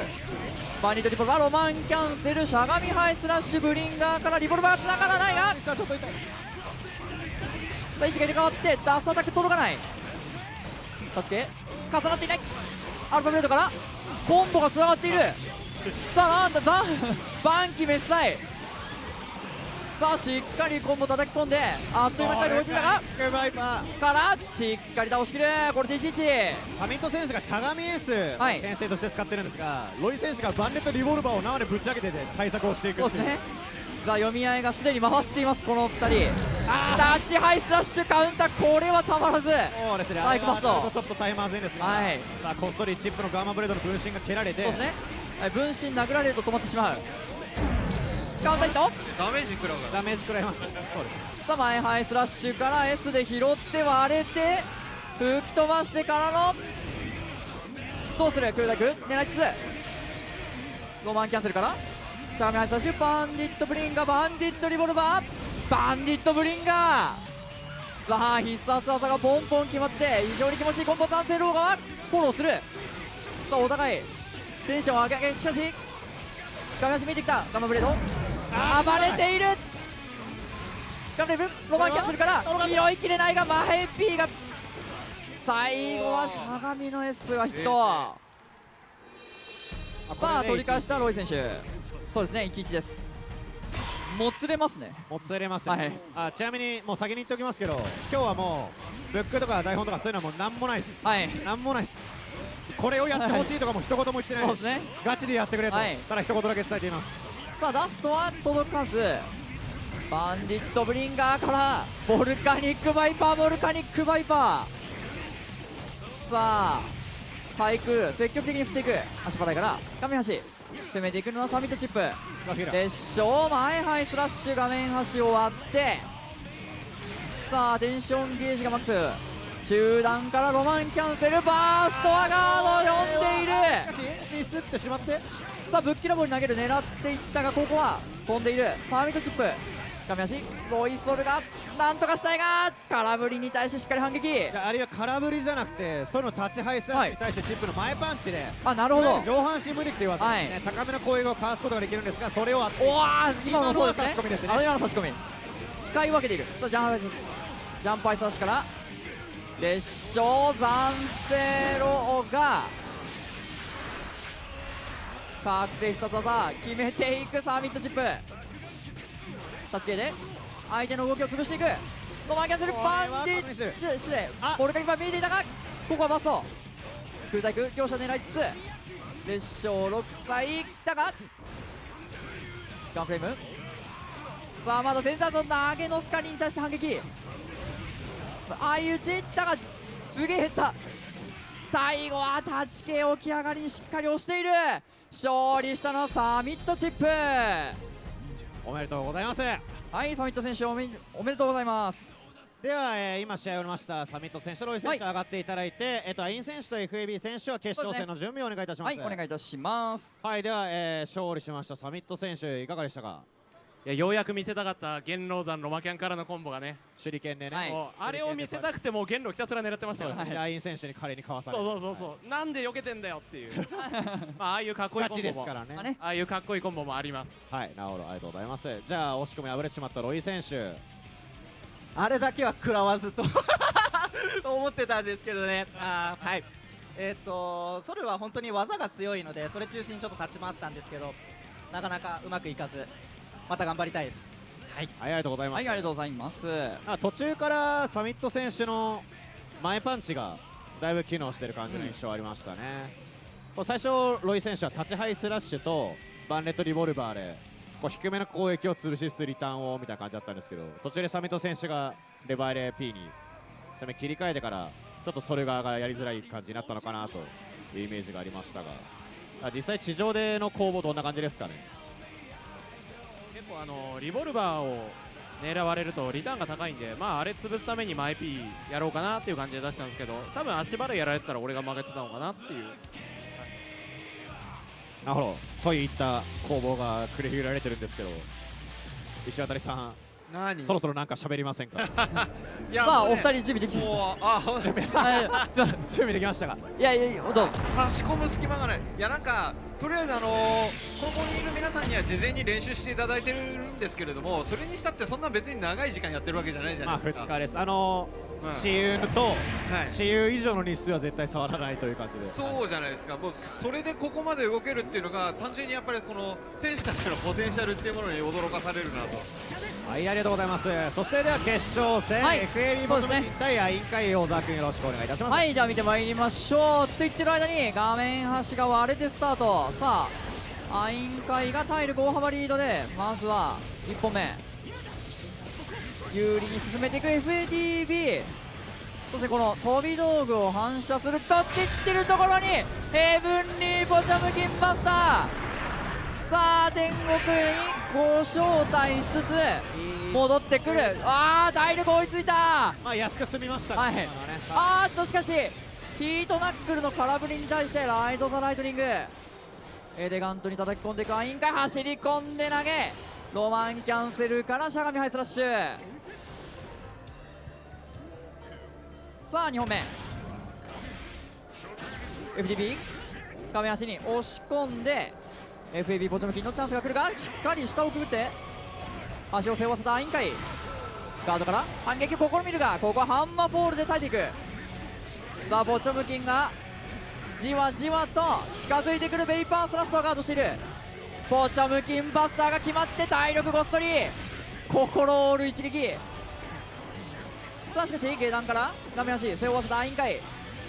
バンディットリボルバーロマンキャンセルしゃがみハイスラッシュブリンガーからリボルバーつながらないが、さあちょっと痛い、さあ位置が入れ替わってダスアタック届かない、タッチ系重なっていない、アルファブレードからコンボがつながっている、さあなんだバンキ滅災、さあしっかりコンボ叩き込んであっという間に追いついたがバイパーからしっかり倒しきる、これで1-1。サミット選手がしゃがみエースはい牽制として使ってるんですが、ロイ選手がバンデットリボルバーを生でぶち上げて対策をしていくっていう。そうですね。さあ読み合いがすでに回っていますこの2人。タッチハイスラッシュカウンター、これはたまらず。そうですね、サイクバストちょっと大変まずいんですが、はいさあこっそりチップのガーマブレードの分身が蹴られて、そうですね、はい、分身殴られると止まってしまう。カウンターヒット、ダメージ食らうからダメージ食らいます。そうですさあ前ハイスラッシュから S で拾って割れて吹き飛ばしてからのどうする、クルダイク狙いつつロマンキャンセルからチャーミハイスラッシュバンディットブリンガーバンディットリボルバーバンディットブリンガー、さあ必殺技がポンポン決まって非常に気持ちいいコンボ、男性ローガはフォローする。さあお互いテンションを上げ、しかし画面足見えてきたガンマブレード暴れている、ガンレブロマンキャンセルから拾いきれないが前 P が最後はしゃがみの S がヒット。さあ取り返したロイ選手、そうですね 1-1 です。もつれますね。もつれます、はいちなみにもう先に言っておきますけど、今日はもうブックとか台本とかそういうのはもうなんもないです。はいなんもないです。これをやってほしいとかも一言も言ってないそうですね。ガチでやってくれと、はいただ一言だけ伝えています。さあラストは届かず、バンディットブリンガーからボルカニックバイパー、ボルカニックバイパー、さあ対空積極的に振っていく、足払いから画面端攻めていくのはサミットチップ、ガフィラ列勝前ハイスラッシュ画面端を割って、さあテンションゲージがマックス、中段からロマンキャンセルバーストアガードを読んでいる、しかしミスってしまって、さあぶっきらぼうに投げる狙っていったがここは飛んでいるサーミットチップ、画面足ロイソルがなんとかしたいが空振りに対してしっかり反撃。いやあるいは空振りじゃなくて、そのタッチハイスラッシュに対してチップの前パンチで、あなるほど、上半身無力と言わず、はい高めの攻撃をかわすことができるんですが、それをおわ今のそうですね、今のは差し込みですね今の差し込み使い分けている。さあジャンプハイスラッシュから列勝暫定ローが覚醒必殺技決めていくサミットチップ。立ち系で相手の動きを潰していく。ノマンキャンセルパンディッチ、失礼、ボルカリバー見えていたが、ここはバスト空対空両者狙いつつ列勝6歳だがガンフレーム。さあまだセンターと投げのスカリに対して反撃、相打ちだがすげえ減った。最後は立ち系起き上がりにしっかり押している。勝利したのはサミットチップ。おめでとうございます。はい、サミット選手おめでとうございます。では、今試合を終わりましたサミット選手とロイ選手上がっていただいて、アイン選手と FAB 選手は決勝戦の準備をお願いいたします。はい、お願いいたします。はい、では、勝利しましたサミット選手いかがでしたか？いやようやく見せたかった元老山ロマキャンからのコンボがね、手裏剣でね、もうあれを見せたくても元老ひたすら狙ってましたよね。アイン選手に華麗にかわされて、そうなんで避けてんだよっていうまあああいうかっこいいコンボですもからね。ああいうかっこいいコンボもあります。はい、なるほど、ありがとうございます。じゃあ惜しくも敗れてしまったロイ選手、あれだけは食らわずと思ってたんですけどね。はい。ソルは本当に技が強いのでそれ中心にちょっと立ち回ったんですけどなかなかうまくいかず、また頑張りたいです。はい、はい、ありがとうございます。はい、ありがとうございます。途中からサミット選手の前パンチがだいぶ機能してる感じの印象ありましたね。こう最初ロイ選手は立ちハイスラッシュとバンレットリボルバーでこう低めの攻撃を潰しつつリターンをみたいな感じだったんですけど、途中でサミット選手がレバーレ P に攻め切り替えてからちょっとソル側がやりづらい感じになったのかなというイメージがありましたが、実際地上での攻防どんな感じですかね？結構リボルバーを狙われるとリターンが高いんで、まああれ潰すためにマイ P やろうかなっていう感じで出したんですけど、多分足払いやられてたら俺が負けてたのかなっていう。なるほど、といった攻防が繰り広げられてるんですけど、石渡さん何そろそろなんか喋りませんか？いやまあもうねお二人準備できてもうはい準備できましたか？いやいや、どうぞ。差し込む隙間がない。いやなんかとりあえずここにいる皆さんには事前に練習していただいてるんですけれども、それにしたってそんな別に長い時間やってるわけじゃないじゃないですか。まあ2日です。私有と私有以上の日数は絶対触らないという感じで。そうじゃないですか。もうそれでここまで動けるっていうのが単純にやっぱりこの選手たちのポテンシャルっていうものに驚かされるなと。はい、ありがとうございます。そしてでは決勝戦、はい FAB ボトム対アイン会大沢君よろしくお願いいたします。はい、じゃあ見てまいりましょう。と言ってる間に画面端が割れてスタート。さあアイン会が体力大幅リードでまずは1本目有利に進めていく FATB。 そしてこの飛び道具を反射するとっていってるところにヘブンリーポチャムキンバスター。さあ天国にご招待しつつ戻ってくる。体力追いついた。まあ安く済みましたね。はい、今のね。しかしヒートナックルの空振りに対してライト・ザ・ライトニングエレガントに叩き込んでいくアインカイ、走り込んで投げロマンキャンセルからしゃがみハイスラッシュ。さあ2本目 FTB 画面端に押し込んで FAB ポチャムキンのチャンスが来るがしっかり下をくぐって足を背負わせたアインカイ、ガードから反撃を試みるがここはハンマーフォールで耐えていく。さあポチョムキンがじわじわと近づいてくるベイパースラストをガードしている。ポチョムキンバスターが決まって体力ごっそり心折る一撃。さあしかし下段から画面端背負わせたアインカイ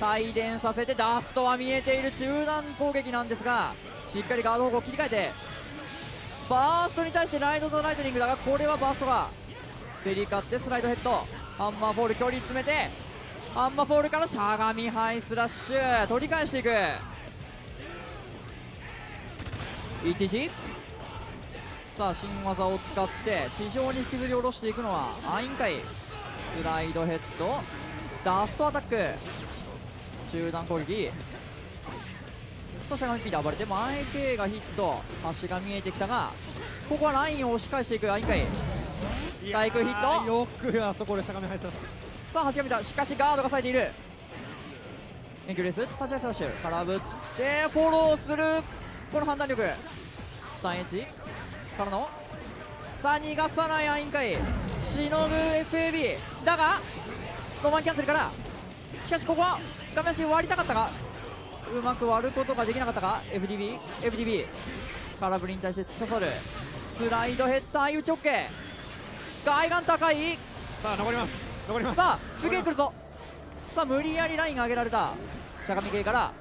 帯電させてダストは見えている中段攻撃なんですがしっかりガード方向を切り替えてバーストに対してライトとライトニングだがこれはバーストが競り勝ってスライドヘッドハンマーフォール距離詰めてハンマーフォールからしゃがみハイスラッシュ取り返していく。11さあ新技を使って地上に引きずり下ろしていくのはアインカイ。スライドヘッドダストアタック中段攻撃。そしてしゃがみ P で暴れて前傾がヒット端が見えてきたがここはラインを押し返していくアインカイ。対空ヒットよくあそこでしゃがみ入ってます。さあ端が見たしかしガードが冴えている。遠距離レース立ち上げスラッシュ空振ってフォローするこの判断力 3H からのさあ逃がさないアインカイしのぐ FAB だがロマンキャンセルからしかしここは画面足割りたかったがうまく割ることができなかったか。 FDB 空振りに対して突き刺さるスライドヘッダー相打ち OK。 外眼高い。さあ残ります。さあすげえ来るぞ。さあ無理やりラインが上げられた。しゃがみ系から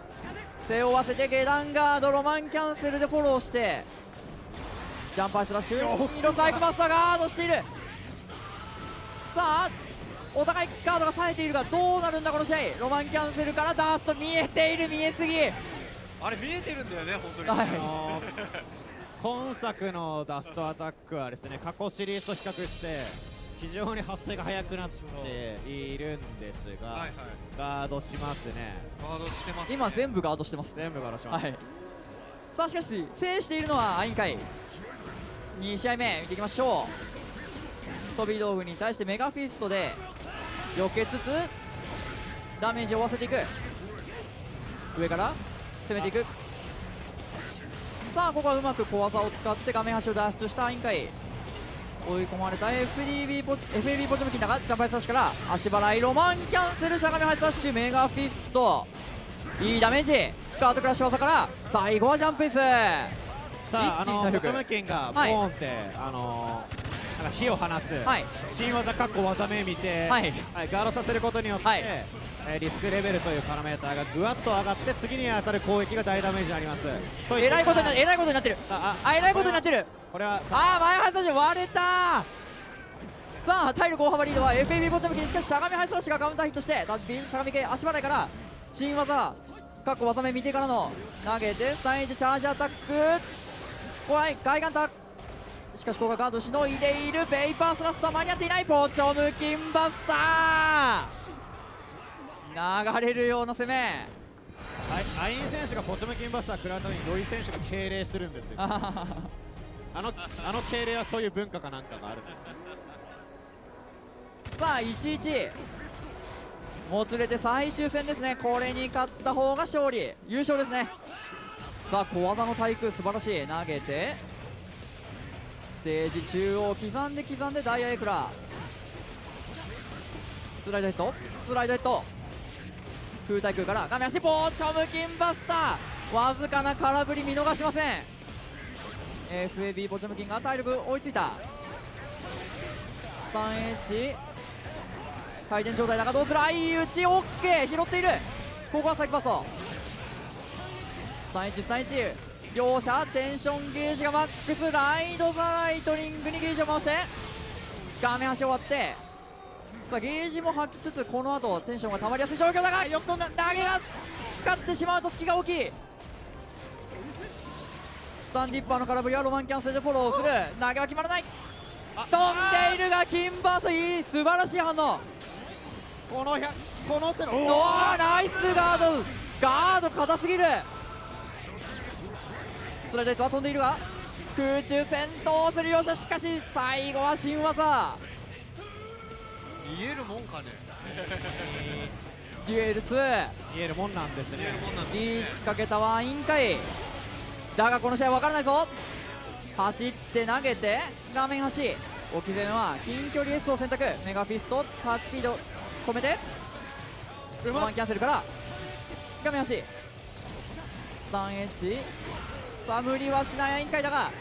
背負わせて下段ガードロマンキャンセルでフォローしてジャンパースラッシュヒロサイクマスターガードしている。さあお互いガードが冴えているがどうなるんだこの試合。ロマンキャンセルからダースト見えている。見えすぎ。あれ見えてるんだよね本当に。はい今作のダストアタックはですね、過去シリーズと比較して非常に発生が早くなっているんですが、はいはい、ガードしますね。ガードしてますね。今全部ガードしてます。全部ガードします、はい。さあしかし制しているのはアインカイ。2試合目見ていきましょう。飛び道具に対してメガフィストで避けつつダメージを負わせていく。上から攻めていく。さあここはうまく小技を使って画面端を脱出したアインカイ。追い込まれた FAB ポチョムキンだがジャンプスラッシュから足払いロマンキャンセルしゃがみハイスラッシュメガフィストいいダメージ。ガードクラッシュ技から最後はジャンプエース。さあポチョムキンがボーンって、なんか火を放つ、新技かっこ技名見て、ガードさせることによって、リスクレベルというパラメーターがぐわっと上がって次に当たる攻撃が大ダメージになります。えらいことになってる。えらいことになってる。これは前ハイスラッシュ割れた。さあ体力大幅リードは FAB ポチョムキン。しかししゃがみハイスラッシュがカウンターヒットしてタッチピンしゃがみ系足払いから新技かっこ技名見てからの投げてスタインチャージアタック怖い外眼タ。しかしここがガードしのいでいる。ペイパースラストは間に合っていない。ポチョムキンバスター流れるような攻め。アイン選手がポチョムキンバスター食らうためにロイ選手が敬礼するんですよあの敬礼はそういう文化かなんかがあるんです。さあ11もつれて最終戦ですね。これに勝った方が勝利優勝ですね。さあ小技の対空素晴らしい。投げてステージ中央刻んでダイヤエクラスライドヘッド空対空から画面足ポチョムキンバスターわずかな空振り見逃しません。FAB ポチョムキンが体力追いついた。 3H 回転状態だがどうする。相打ち OK 拾っている。ここはサイクパスト 3H 両者テンションゲージがマックス。ライトザライトニングにゲージを回して画面端終わって、さあゲージも吐きつつこの後テンションが溜まりやすい状況だがよく飛んだ。投げが使ってしまうと隙が大きい。スタンディッパーの空振りはロマンキャンセルでフォローする。投げは決まらない。飛んでいるがキンバースいい素晴らしい反応。このセロナイスガード硬すぎる。スライダーとは飛んでいるが空中戦闘する両者。しかし最後は新技見えるもんかねデュエル2見えるもんなんですね。リーチかけたワインかい。だがこの試合分からないぞ。走って投げて画面端置き攻めは近距離 S を選択。メガフィストタッチスピード止めてロマンキャンセルから画面端 3H さあ無理はしないアインカイだが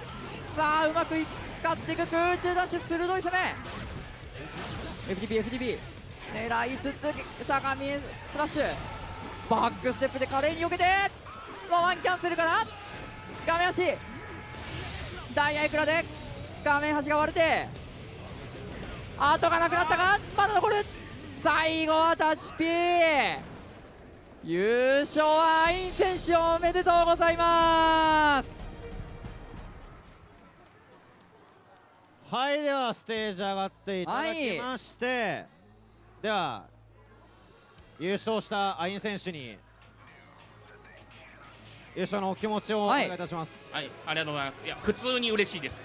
さあうまく使っていく空中ダッシュ鋭い攻め FDB 狙いつつしゃがみスラッシュバックステップで華麗に避けてロマンキャンセルから画面端ダイヤいくらで画面端が割れて後がなくなったがまだ残る。最後はタッチピー優勝はアイン選手おめでとうございます。はい、ではステージ上がっていただきまして、では優勝したアイン選手に優勝のお気持ちをお願いいたします。はい、ありがとうございます。いや普通に嬉しいです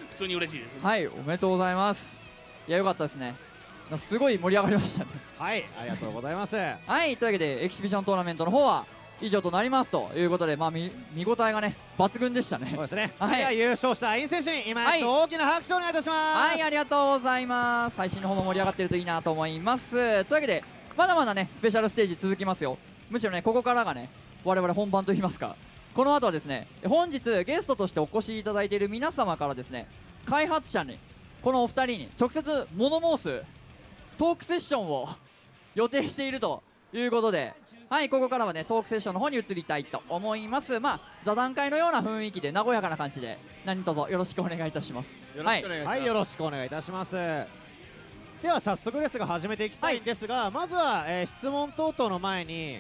普通に嬉しいです。はい、おめでとうございます。いや、よかったですね。すごい盛り上がりましたね。はい、ありがとうございます。はい、というわけでエキシビショントーナメントの方は以上となりますということで、見応えがね抜群でしたね。そうですね。はいでは優勝したアイン選手に今はい大きな拍手をお願いいたします。はい、ありがとうございます。配信の方も盛り上がってるといいなと思います。というわけでまだまだねスペシャルステージ続きますよ。むしろねここからがね我々本番といいますか、この後はですね本日ゲストとしてお越しいただいている皆様からですね、開発者にこのお二人に直接物申すトークセッションを予定しているということで、はい、ここからはねトークセッションの方に移りたいと思います。座談会のような雰囲気で和やかな感じで何卒よろしくお願いいたします。よろしくお願いします。はい、よろしくお願いいたします。では早速ですが始めていきたいんですが、まずは、質問等々の前に、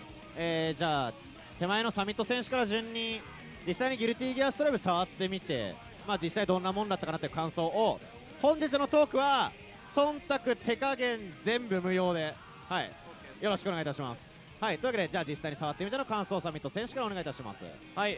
じゃあ手前のサミット選手から順に実際にギルティギアストライブ触ってみて、実際どんなもんだったかなという感想を、本日のトークは忖度手加減全部無料で、はい、よろしくお願いいたします。はい、というわけでじゃあ実際に触ってみての感想をサミット選手からお願いいたします。はい、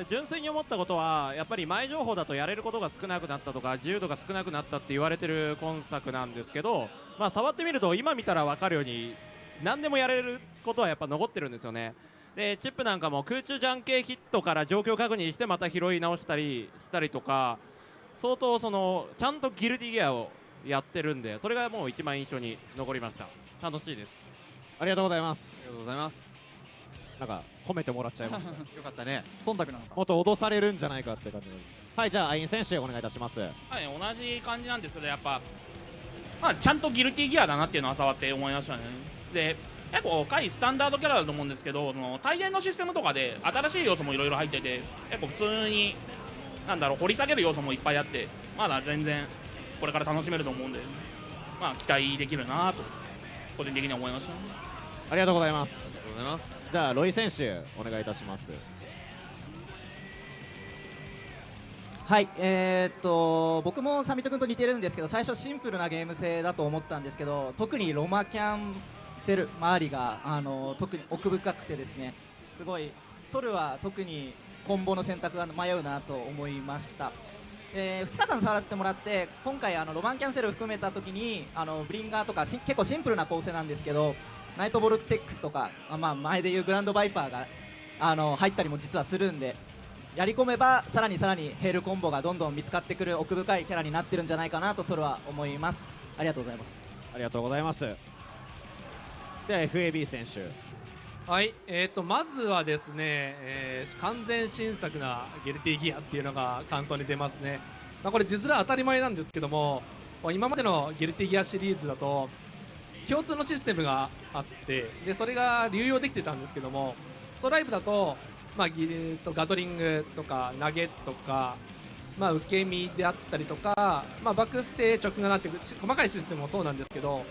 純粋に思ったことはやっぱり前情報だとやれることが少なくなったとか自由度が少なくなったって言われてる今作なんですけど、触ってみると今見たら分かるように何でもやれることはやっぱ残ってるんですよね。でチップなんかも空中ジャンケーヒットから状況確認してまた拾い直したりとか、相当ちゃんとギルティギアをやってるんで、それがもう一番印象に残りました。楽しいです。ありがとうございます。ありがとうございます。なんか褒めてもらっちゃいました。よかったね。忖度なのか。もっと脅されるんじゃないかって感じで。はい、じゃあアイン選手お願いいたします。はい、同じ感じなんですけど、やっぱ、ちゃんとギルティギアだなっていうのは触って思いましたね。で結構回スタンダードキャラだと思うんですけど、大電のシステムとかで新しい要素もいろいろ入ってて、結構普通に掘り下げる要素もいっぱいあって、まだ全然これから楽しめると思うんで、期待できるなと個人的には思いました。ありがとうございます。ありがとうございます。じゃあロイ選手お願いいたします。はい、僕もサミット君と似てるんですけど、最初シンプルなゲーム性だと思ったんですけど、特にロマキャンセル周りが特に奥深くてですね、すごいソルは特にコンボの選択が迷うなと思いました。2日間触らせてもらって、今回ロマンキャンセルを含めた時にブリンガーとか結構シンプルな構成なんですけど、ナイトボルテックスとか、前でいうグランドバイパーが入ったりも実はするんで、やり込めばさらにヘールコンボがどんどん見つかってくる奥深いキャラになってるんじゃないかなとそれは思います。ありがとうございます。ありがとうございます。では FAB 選手。はい、まずはですね、完全新作なギルティギアっていうのが感想に出ますね。これ字面当たり前なんですけども、今までのギルティギアシリーズだと共通のシステムがあって、でそれが流用できてたんですけども、ストライブだと、ガトリングとか投げとか、受け身であったりとか、バックステ直がなっていく細かいシステムもそうなんですけど、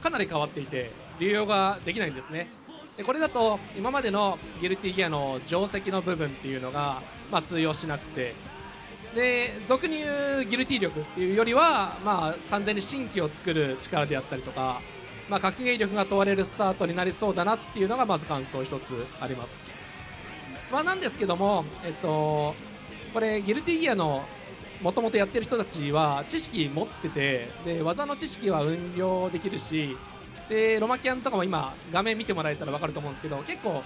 かなり変わっていて流用ができないんですね。でこれだと今までのギルティギアの定石の部分っていうのが、通用しなくて、で俗に言うギルティ力っていうよりは、完全に新規を作る力であったりとか、格ゲー力が問われるスタートになりそうだなっていうのがまず感想一つあります。なんですけども、これギルティギアのもともとやってる人たちは知識持ってて、で技の知識は運用できるし、でロマキャンとかも今画面見てもらえたら分かると思うんですけど、結構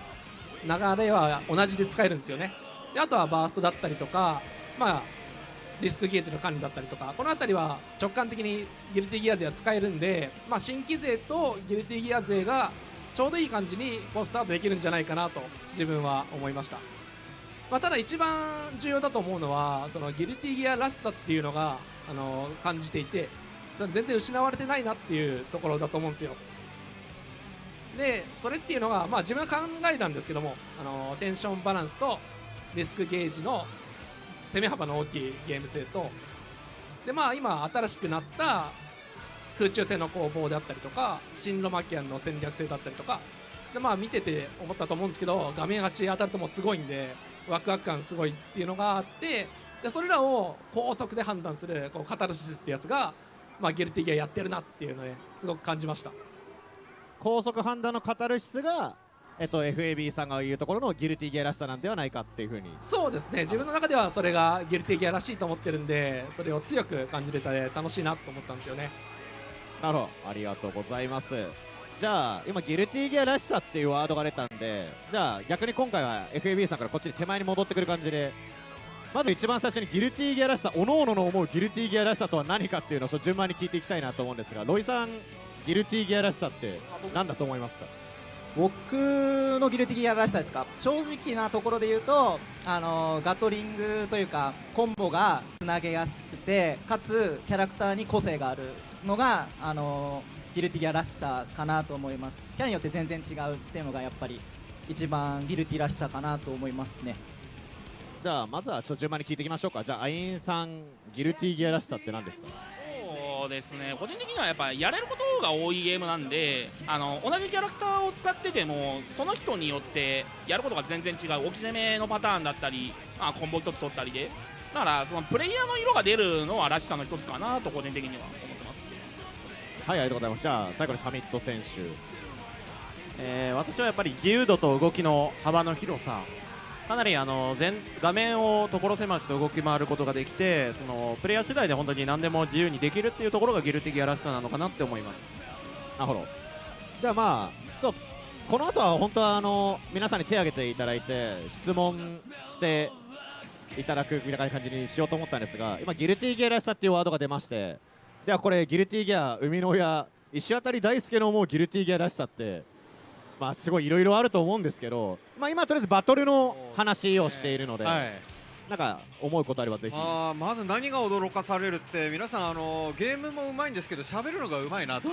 流れは同じで使えるんですよね。であとはバーストだったりとか、リスクゲージの管理だったりとか、この辺りは直感的にギルティギア勢は使えるんで、新規勢とギルティギア勢がちょうどいい感じにスタートできるんじゃないかなと自分は思いました。ただ一番重要だと思うのはそのギルティギアらしさっていうのが感じていて、それ全然失われてないなっていうところだと思うんですよ。でそれっていうのが、自分は考えたんですけども、テンションバランスとリスクゲージの攻め幅の大きいゲーム性と、で今新しくなった空中戦の攻防であったりとか、新ロマキアンの戦略性だったりとかで、見てて思ったと思うんですけど、画面端当たるともうすごいんでワクワク感すごいっていうのがあって、でそれらを高速で判断するカタルシスってやつが、ギルティギアやってるなっていうのね、すごく感じました。高速判断のカタルシスが、FAB さんが言うところのギルティギアらしさなんではないかっていうふうに。そうですね、自分の中ではそれがギルティギアらしいと思ってるんで、それを強く感じれたで楽しいなと思ったんですよね。なるほど、ありがとうございます。じゃあ今ギルティギアらしさっていうワードが出たんで、じゃあ逆に今回は FAB さんからこっちに手前に戻ってくる感じで、まず一番最初にギルティギアらしさ、おのおのの思うギルティギアらしさとは何かっていうのを順番に聞いていきたいなと思うんですが、ロイさんギルティギアらしさって何だと思いますか？僕のギルティギアらしさですか。正直なところで言うと、ガトリングというかコンボがつなげやすくて、かつキャラクターに個性があるのが、ギルティギアらしさかなと思います。キャラによって全然違うっていうのがやっぱり一番ギルティらしさかなと思いますね。じゃあまずはちょっと順番に聞いていきましょうか。じゃあアインさんギルティギアらしさって何ですか？そうですね、個人的にはやっぱやれることが多いゲームなんで、同じキャラクターを使っててもその人によってやることが全然違う、置き攻めのパターンだったり、コンボ一つ取ったりで、だからそのプレイヤーの色が出るのはらしさの一つかなと個人的には思ってます。はい、ありがとうございます。じゃあ最後にサミット選手。私はやっぱり自由度と動きの幅の広さ、かなり画面を所狭しと動き回ることができて、そのプレイヤー次第で本当に何でも自由にできるっていうところがギルティギアらしさなのかなって思います。なるほど。じゃあまあこの後は本当は皆さんに手を挙げていただいて質問していただくみたいな感じにしようと思ったんですが、今ギルティギアらしさっていうワードが出まして、ではこれギルティギア生みの親石渡大輔の思うギルティギアらしさってまあすごいいろいろあると思うんですけど、まあ今とりあえずバトルの話をしているので、なんか思うことあればぜひ。まず何が驚かされるって皆さんゲームもうまいんですけど喋るのがうまいなと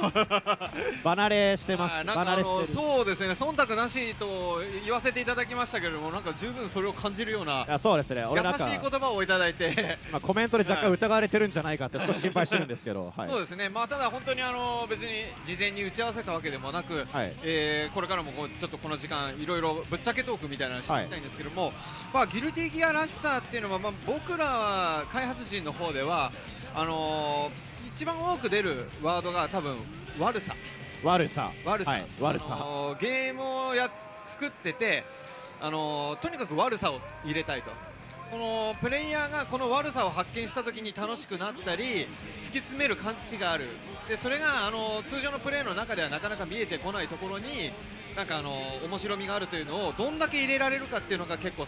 離れしてます。なんか離れしてる。そうですね、忖度なしと言わせていただきましたけれども、なんか十分それを感じるようないやそうですね。優俺なんかしい言葉をいただいてまあコメントで若干疑われてるんじゃないかって少し心配してるんですけど、はい、そうですね、まあただ本当に別に事前に打ち合わせたわけでもなく、はいこれからもちょっとこの時間いろいろぶっちゃけトークみたいなのしていきたいんですけども、まあギルティギアらしさっていうのは、まあ僕ら開発陣の方では一番多く出るワードが多分悪さ、悪さ、はい、悪さ、ゲームを作っててとにかく悪さを入れたいと。このプレイヤーがこの悪さを発見した時に楽しくなったり突き詰める感じがある。でそれが通常のプレイの中ではなかなか見えてこないところになんか面白みがあるというのをどんだけ入れられるかっていうのが結構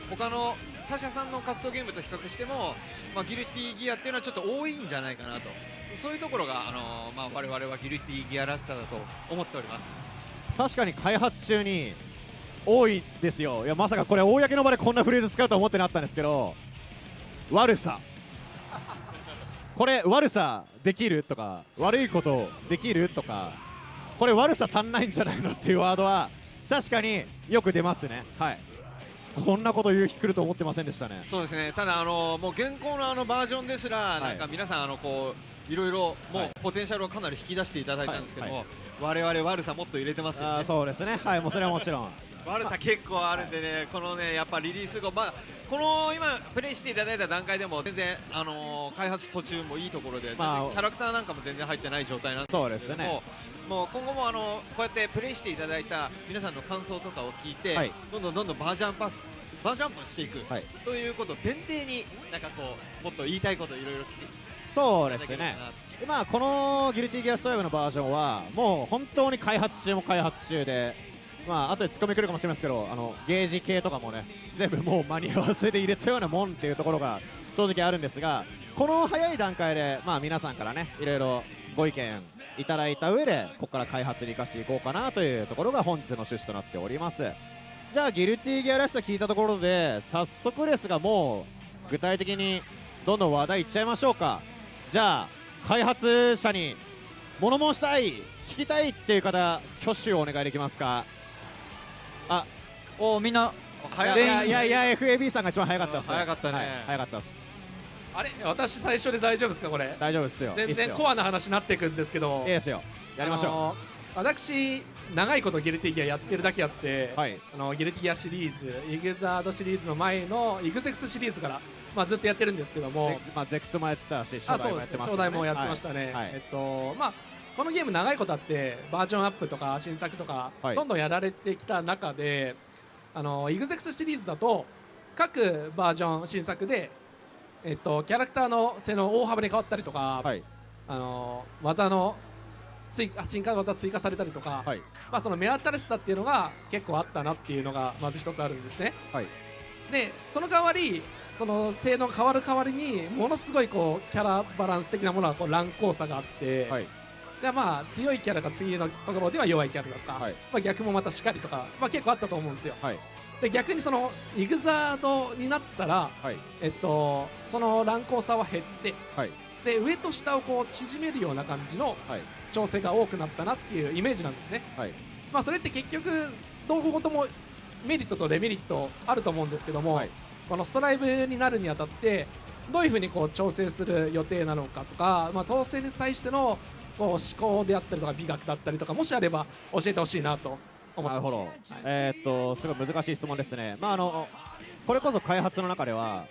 他の他社さんの格闘ゲームと比較しても、まあ、ギルティギアっていうのはちょっと多いんじゃないかなと、そういうところがまあ、我々はギルティギアらしさだと思っております。確かに開発中に多いですよ。いやまさかこれ公の場でこんなフレーズ使うとは思ってなかったんですけど、悪さこれ悪さできるとか悪いことできるとか、これ悪さ足んないんじゃないのっていうワードは確かによく出ますね。はい、こんなこと言う日来ると思ってませんでしたね。そうですね、ただもう現行のバージョンですら、なんか皆さんいろいろもうポテンシャルをかなり引き出していただいたんですけども、我々悪さもっと入れてますよね。そうですね、はい、もうそれはもちろん悪さ結構あるんでね、このねやっぱリリース後、まあこの今プレイしていただいた段階でも全然開発途中もいいところで、まあ全然キャラクターなんかも全然入ってない状態なんですけそうどですね。もう今後もこうやってプレイしていただいた皆さんの感想とかを聞いて、はい、どんどんバージョンアップしていく、はい、ということを前提になんかもっと言いたいこといろいろ聞いてそうですね。まあこのギルティギアストライブのバージョンはもう本当に開発中で、まあ後でツッコミ来るかもしれないですけど、ゲージ系とかもね全部もう間に合わせで入れたようなもんっていうところが正直あるんですが、この早い段階でまあ皆さんからねいろいろご意見いただいた上でここから開発に生かしていこうかなというところが本日の趣旨となっております。じゃあギルティギアらしさ聞いたところで早速ですが、もう具体的にどんどん話題いっちゃいましょうか。じゃあ開発者に物申したい、聞きたいっていう方挙手をお願いできますか。みんないや FAB さんが一番早かったです。早かったね、早かったです。あれ私最初で大丈夫ですかこれ。大丈夫ですよ。全然コアな話になっていくんですけど、いいですよ、やりましょう。私長いことギルティギアやってるだけあって、はい、ギルティギアシリーズ、イグザードシリーズの前のイグゼクスシリーズから、まあ、ずっとやってるんですけども、まあゼクスもやってたし初代もやってましたね。初代もやってましたね。まあこのゲーム長いことあってバージョンアップとか新作とか、どんどんやられてきた中で、イグゼクスシリーズだと各バージョン新作で、キャラクターの性能大幅に変わったりとか、技の新技追加されたりとか、はいまあ、その目新しさっていうのが結構あったなっていうのがまず一つあるんですね。はいでその代わりその性能が変わる代わりにものすごいこうキャラバランス的なものはこう乱高差があって、はいでまあ強いキャラが次のところでは弱いキャラだとか、はいまあ、逆もまたしかりとか、まあ、結構あったと思うんですよ。はいで逆にそのイグザードになったら、はいその乱高差は減ってはいで上と下をこう縮めるような感じのはい調整が多くなったなっていうイメージなんですね。はいまあ、それって結局両方ともメリットとデメリットあると思うんですけども、はいこのストライブになるにあたってどういうふうにこう調整する予定なのかとか、まあ、統制に対してのこう思考であったりとか美学だったりとかもしあれば教えてほしいなと思ってます。なるほど、すごい難しい質問ですね。これこそ開発の中では、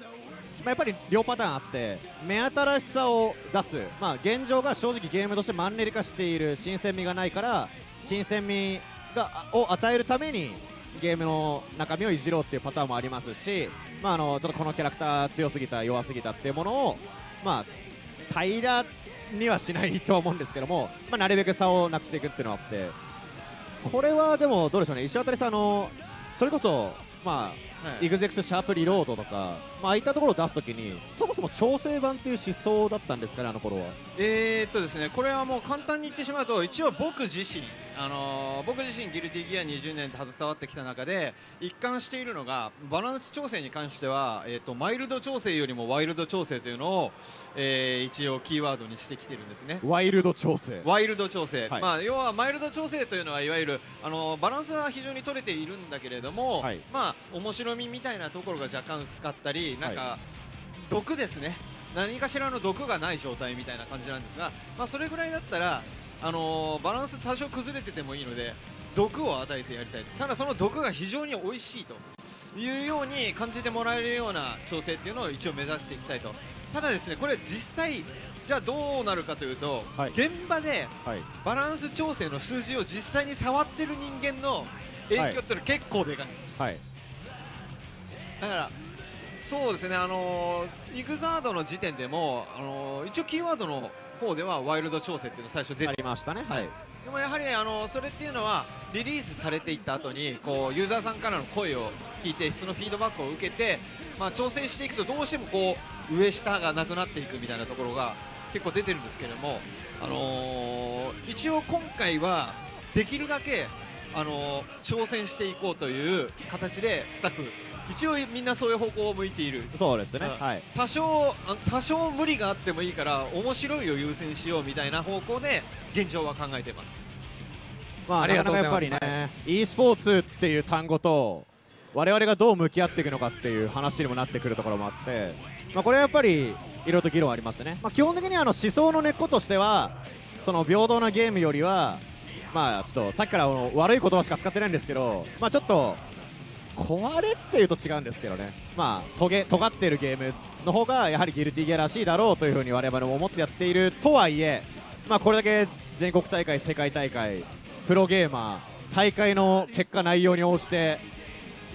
やっぱり両パターンあって目新しさを出す、現状が正直ゲームとしてマンネリ化している新鮮味がないから新鮮味を与えるためにゲームの中身をいじろうっていうパターンもありますし、ちょっとこのキャラクター強すぎた弱すぎたっていうものを平らにはしないとは思うんですけども、なるべく差をなくしていくっていうのがあって、これはでもどうでしょうね、石渡さんそれこそイグゼクスシャープリロードとか、ああいったところを出すときにそもそも調整版っていう思想だったんですかね、あの頃は。ですね、これはもう簡単に言ってしまうと、一応僕自身ギルティギア20年で携わってきた中で一貫しているのがバランス調整に関しては、マイルド調整よりもワイルド調整というのを、一応キーワードにしてきてるんですね。ワイルド調整、はい、要はマイルド調整というのはいわゆるバランスは非常に取れているんだけれども、はい、面白みみたいなところが若干薄かったり、なんか毒ですね、何かしらの毒がない状態みたいな感じなんですが、それぐらいだったらバランス多少崩れててもいいので毒を与えてやりたい。ただその毒が非常に美味しいというように感じてもらえるような調整っていうのを一応目指していきたいと。ただですね、これ実際じゃあどうなるかというと、はい、現場ではい、バランス調整の数字を実際に触ってる人間の影響っていうのは結構でかい、はい、だからそうですね、イグザードの時点でも、一応キーワードの方ではワイルド調整っていうの最初出てありましたね。はい、でもやはりそれっていうのはリリースされていった後にこうユーザーさんからの声を聞いてそのフィードバックを受けて、調整していくとどうしてもこう上下がなくなっていくみたいなところが結構出てるんですけれども、一応今回はできるだけ挑戦していこうという形でスタッフ一応みんなそういう方向を向いている。そうですね、はい、多少無理があってもいいから面白いを優先しようみたいな方向で現状は考えています。ありがとうございます。なかなかやっぱりね、e スポーツっていう単語と我々がどう向き合っていくのかっていう話にもなってくるところもあって、これはやっぱりいろいろと議論ありますね。基本的に思想の根っことしてはその平等なゲームよりはちょっとさっきから悪い言葉しか使ってないんですけど、ちょっと壊れっていうと違うんですけどね、尖っているゲームの方がやはりギルティギアらしいだろうというふうに我々も思ってやっているとはいえ、これだけ全国大会、世界大会、プロゲーマー、大会の結果内容に応じて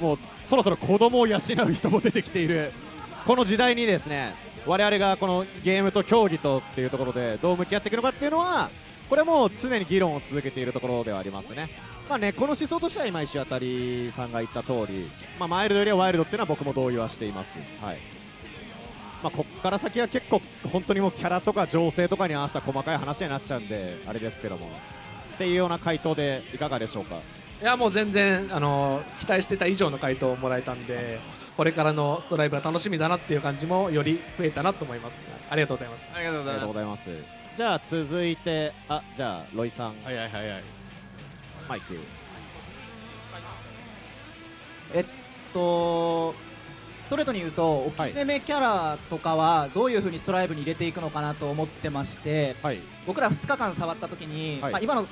もうそろそろ子供を養う人も出てきているこの時代にですね、我々がこのゲームと競技とっていうところでどう向き合っていくのかっていうのは、これはもう常に議論を続けているところではありますね。この思想としては今石渡さんが言った通り、マイルドよりはワイルドっていうのは僕も同意はしています。はい、こっから先は結構本当にもうキャラとか情勢とかに合わせた細かい話になっちゃうんであれですけども、っていうような回答でいかがでしょうか。いやもう全然期待してた以上の回答をもらえたんで、これからのストライブが楽しみだなっていう感じもより増えたなと思います。ありがとうございます。ありがとうございます。じゃあ続いてじゃあロイさん、はい、マイク。ストレートに言うと置き攻めキャラとかはどういう風にストライブに入れていくのかなと思ってまして、僕ら2日間触った時に、今の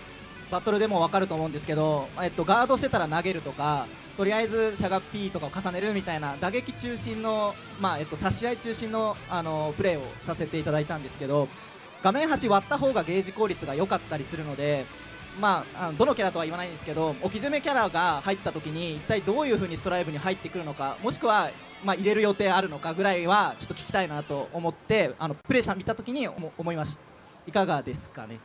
バトルでも分かると思うんですけど、ガードしてたら投げるとか、とりあえずしゃがっピーとかを重ねるみたいな打撃中心の、差し合い中心の、プレーをさせていただいたんですけど、画面端割った方がゲージ効率が良かったりするので、どのキャラとは言わないんですけど、置き攻めキャラが入った時に一体どういう風にストライブに入ってくるのか、もしくは入れる予定あるのかぐらいはちょっと聞きたいなと思ってプレイした見た時に思いました。いかがですかね。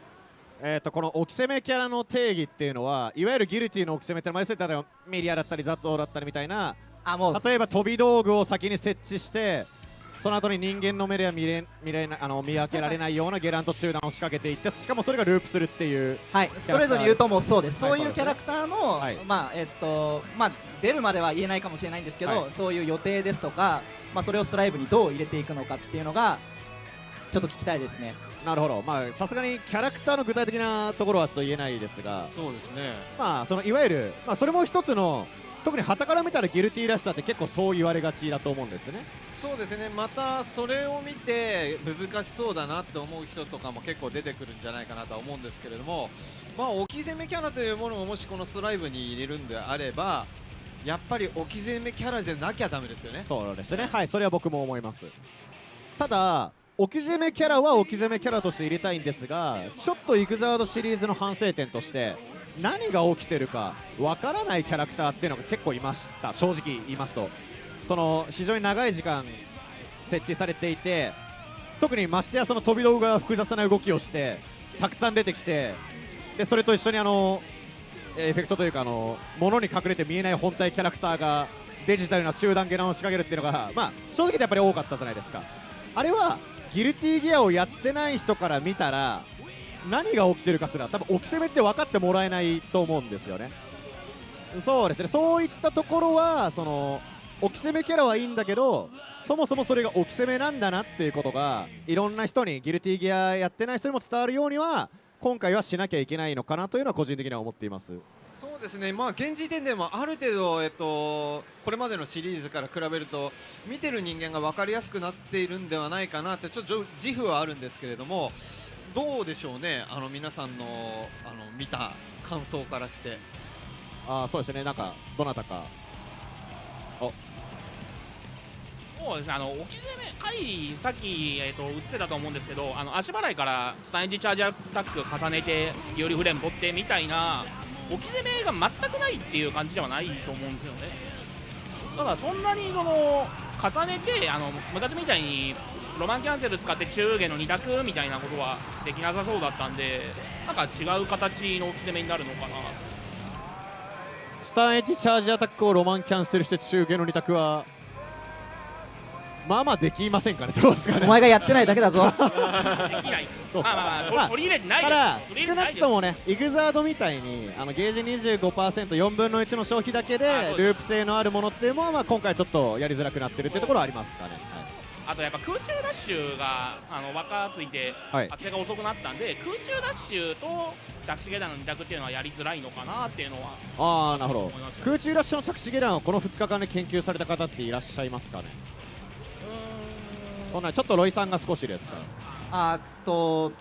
この置き攻めキャラの定義っていうのはいわゆるギルティの置き攻めってのは例えばミリアだったりザトウだったりみたいな、もう例えば飛び道具を先に設置してその後に人間の目では見分けられないようなゲラント中断を仕掛けていってしかもそれがループするっていう、はい、ストレートに言うともうそうです、はいそういうキャラクターの、はい出るまでは言えないかもしれないんですけど、はいそういう予定ですとか、それをストライブにどう入れていくのかっていうのがちょっと聞きたいですね。なるほど、さすがにキャラクターの具体的なところはちょっと言えないですが、そうですね。そのいわゆる、それも一つの特に旗から見たらギルティらしさって結構そう言われがちだと思うんですね。そうですね、またそれを見て難しそうだなって思う人とかも結構出てくるんじゃないかなとは思うんですけれども、置き攻めキャラというものももしこのストライブに入れるんであればやっぱり置き攻めキャラじゃなきゃダメですよね。そうですね、はい、それは僕も思います。ただ置き攻めキャラは置き攻めキャラとして入れたいんですが、ちょっとイグザードシリーズの反省点として何が起きてるかわからないキャラクターっていうのが結構いました。正直言いますと、その非常に長い時間設置されていて、特にましてやその飛び道具が複雑な動きをしてたくさん出てきて、でそれと一緒にエフェクトというか物に隠れて見えない本体キャラクターがデジタルな中段ゲランを仕掛けるっていうのが、正直やっぱり多かったじゃないですか。あれはギルティギアをやってない人から見たら何が起きてるかすら多分置き攻めって分かってもらえないと思うんですよね。そうですね、そういったところはその置き攻めキャラはいいんだけど、そもそもそれが置き攻めなんだなっていうことがいろんな人に、ギルティギアやってない人にも伝わるようには今回はしなきゃいけないのかなというのは個人的には思っています。そうですね、現時点でもある程度、これまでのシリーズから比べると見てる人間が分かりやすくなっているんではないかなってちょっと自負はあるんですけれども、どうでしょうね、皆さんの見た感想からして。そうですね、なんかどなたか。そうですね、置き攻め回さっき、映ってたと思うんですけど、足払いからスタンエッジチャージアタック重ねてよりフレーム取ってみたいな置き攻めが全くないっていう感じではないと思うんですよね。ただそんなに重ねて昔みたいにロマンキャンセル使って中下の2択みたいなことはできなさそうだったんで、なんか違う形の置き攻めになるのかな。スタンエッジチャージアタックをロマンキャンセルして中下の2択はできませんかね。どうですかね。お前がやってないだけだぞ。できない。取り入れてないただ少なくともね。ね、イグザードみたいにゲージ 25%4 分の1の消費だけでループ性のあるものっていうのは今回ちょっとやりづらくなってるっていうところはありますかね。あとやっぱ空中ダッシュが輪っかついて発生が遅くなったんで、空中ダッシュと着地下段の2択っていうのはやりづらいのかなっていうのは。なるほど。空中ダッシュの着地下段をこの2日間で研究された方っていらっしゃいますかね。ちょっとロイさんが少しですか。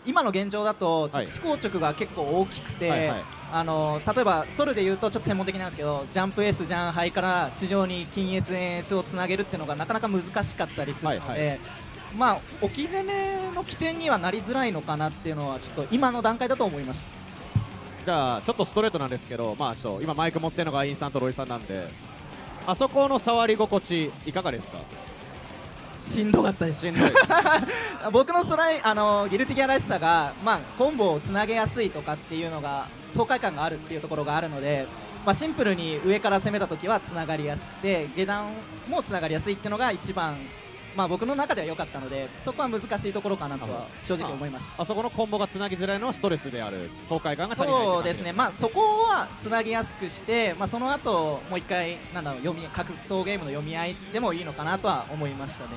今の現状だと着地硬直が結構大きくて、例えばソルでいうとちょっと専門的なんですけど、ジャンプ S ジャンハイから地上に金 S 円 S をつなげるっていうのがなかなか難しかったりするので、置き攻めの起点にはなりづらいのかなっていうのはちょっと今の段階だと思いました。じゃあちょっとストレートなんですけど、ちょっと今マイク持ってるのがアインさんとロイさんなんで、あそこの触り心地いかがですか。しんどかったです。僕のギルティギアらしさが、コンボをつなげやすいとかっていうのが爽快感があるっていうところがあるので、シンプルに上から攻めた時はつながりやすくて下段もつながりやすいっていうのが一番、僕の中では良かったので、そこは難しいところかなとは正直思いました。あそこのコンボがつなぎづらいのはストレスである、爽快感が足りない。そうですね、そこはつなぎやすくして、その後もう一回格闘ゲームの読み合いでもいいのかなとは思いましたね。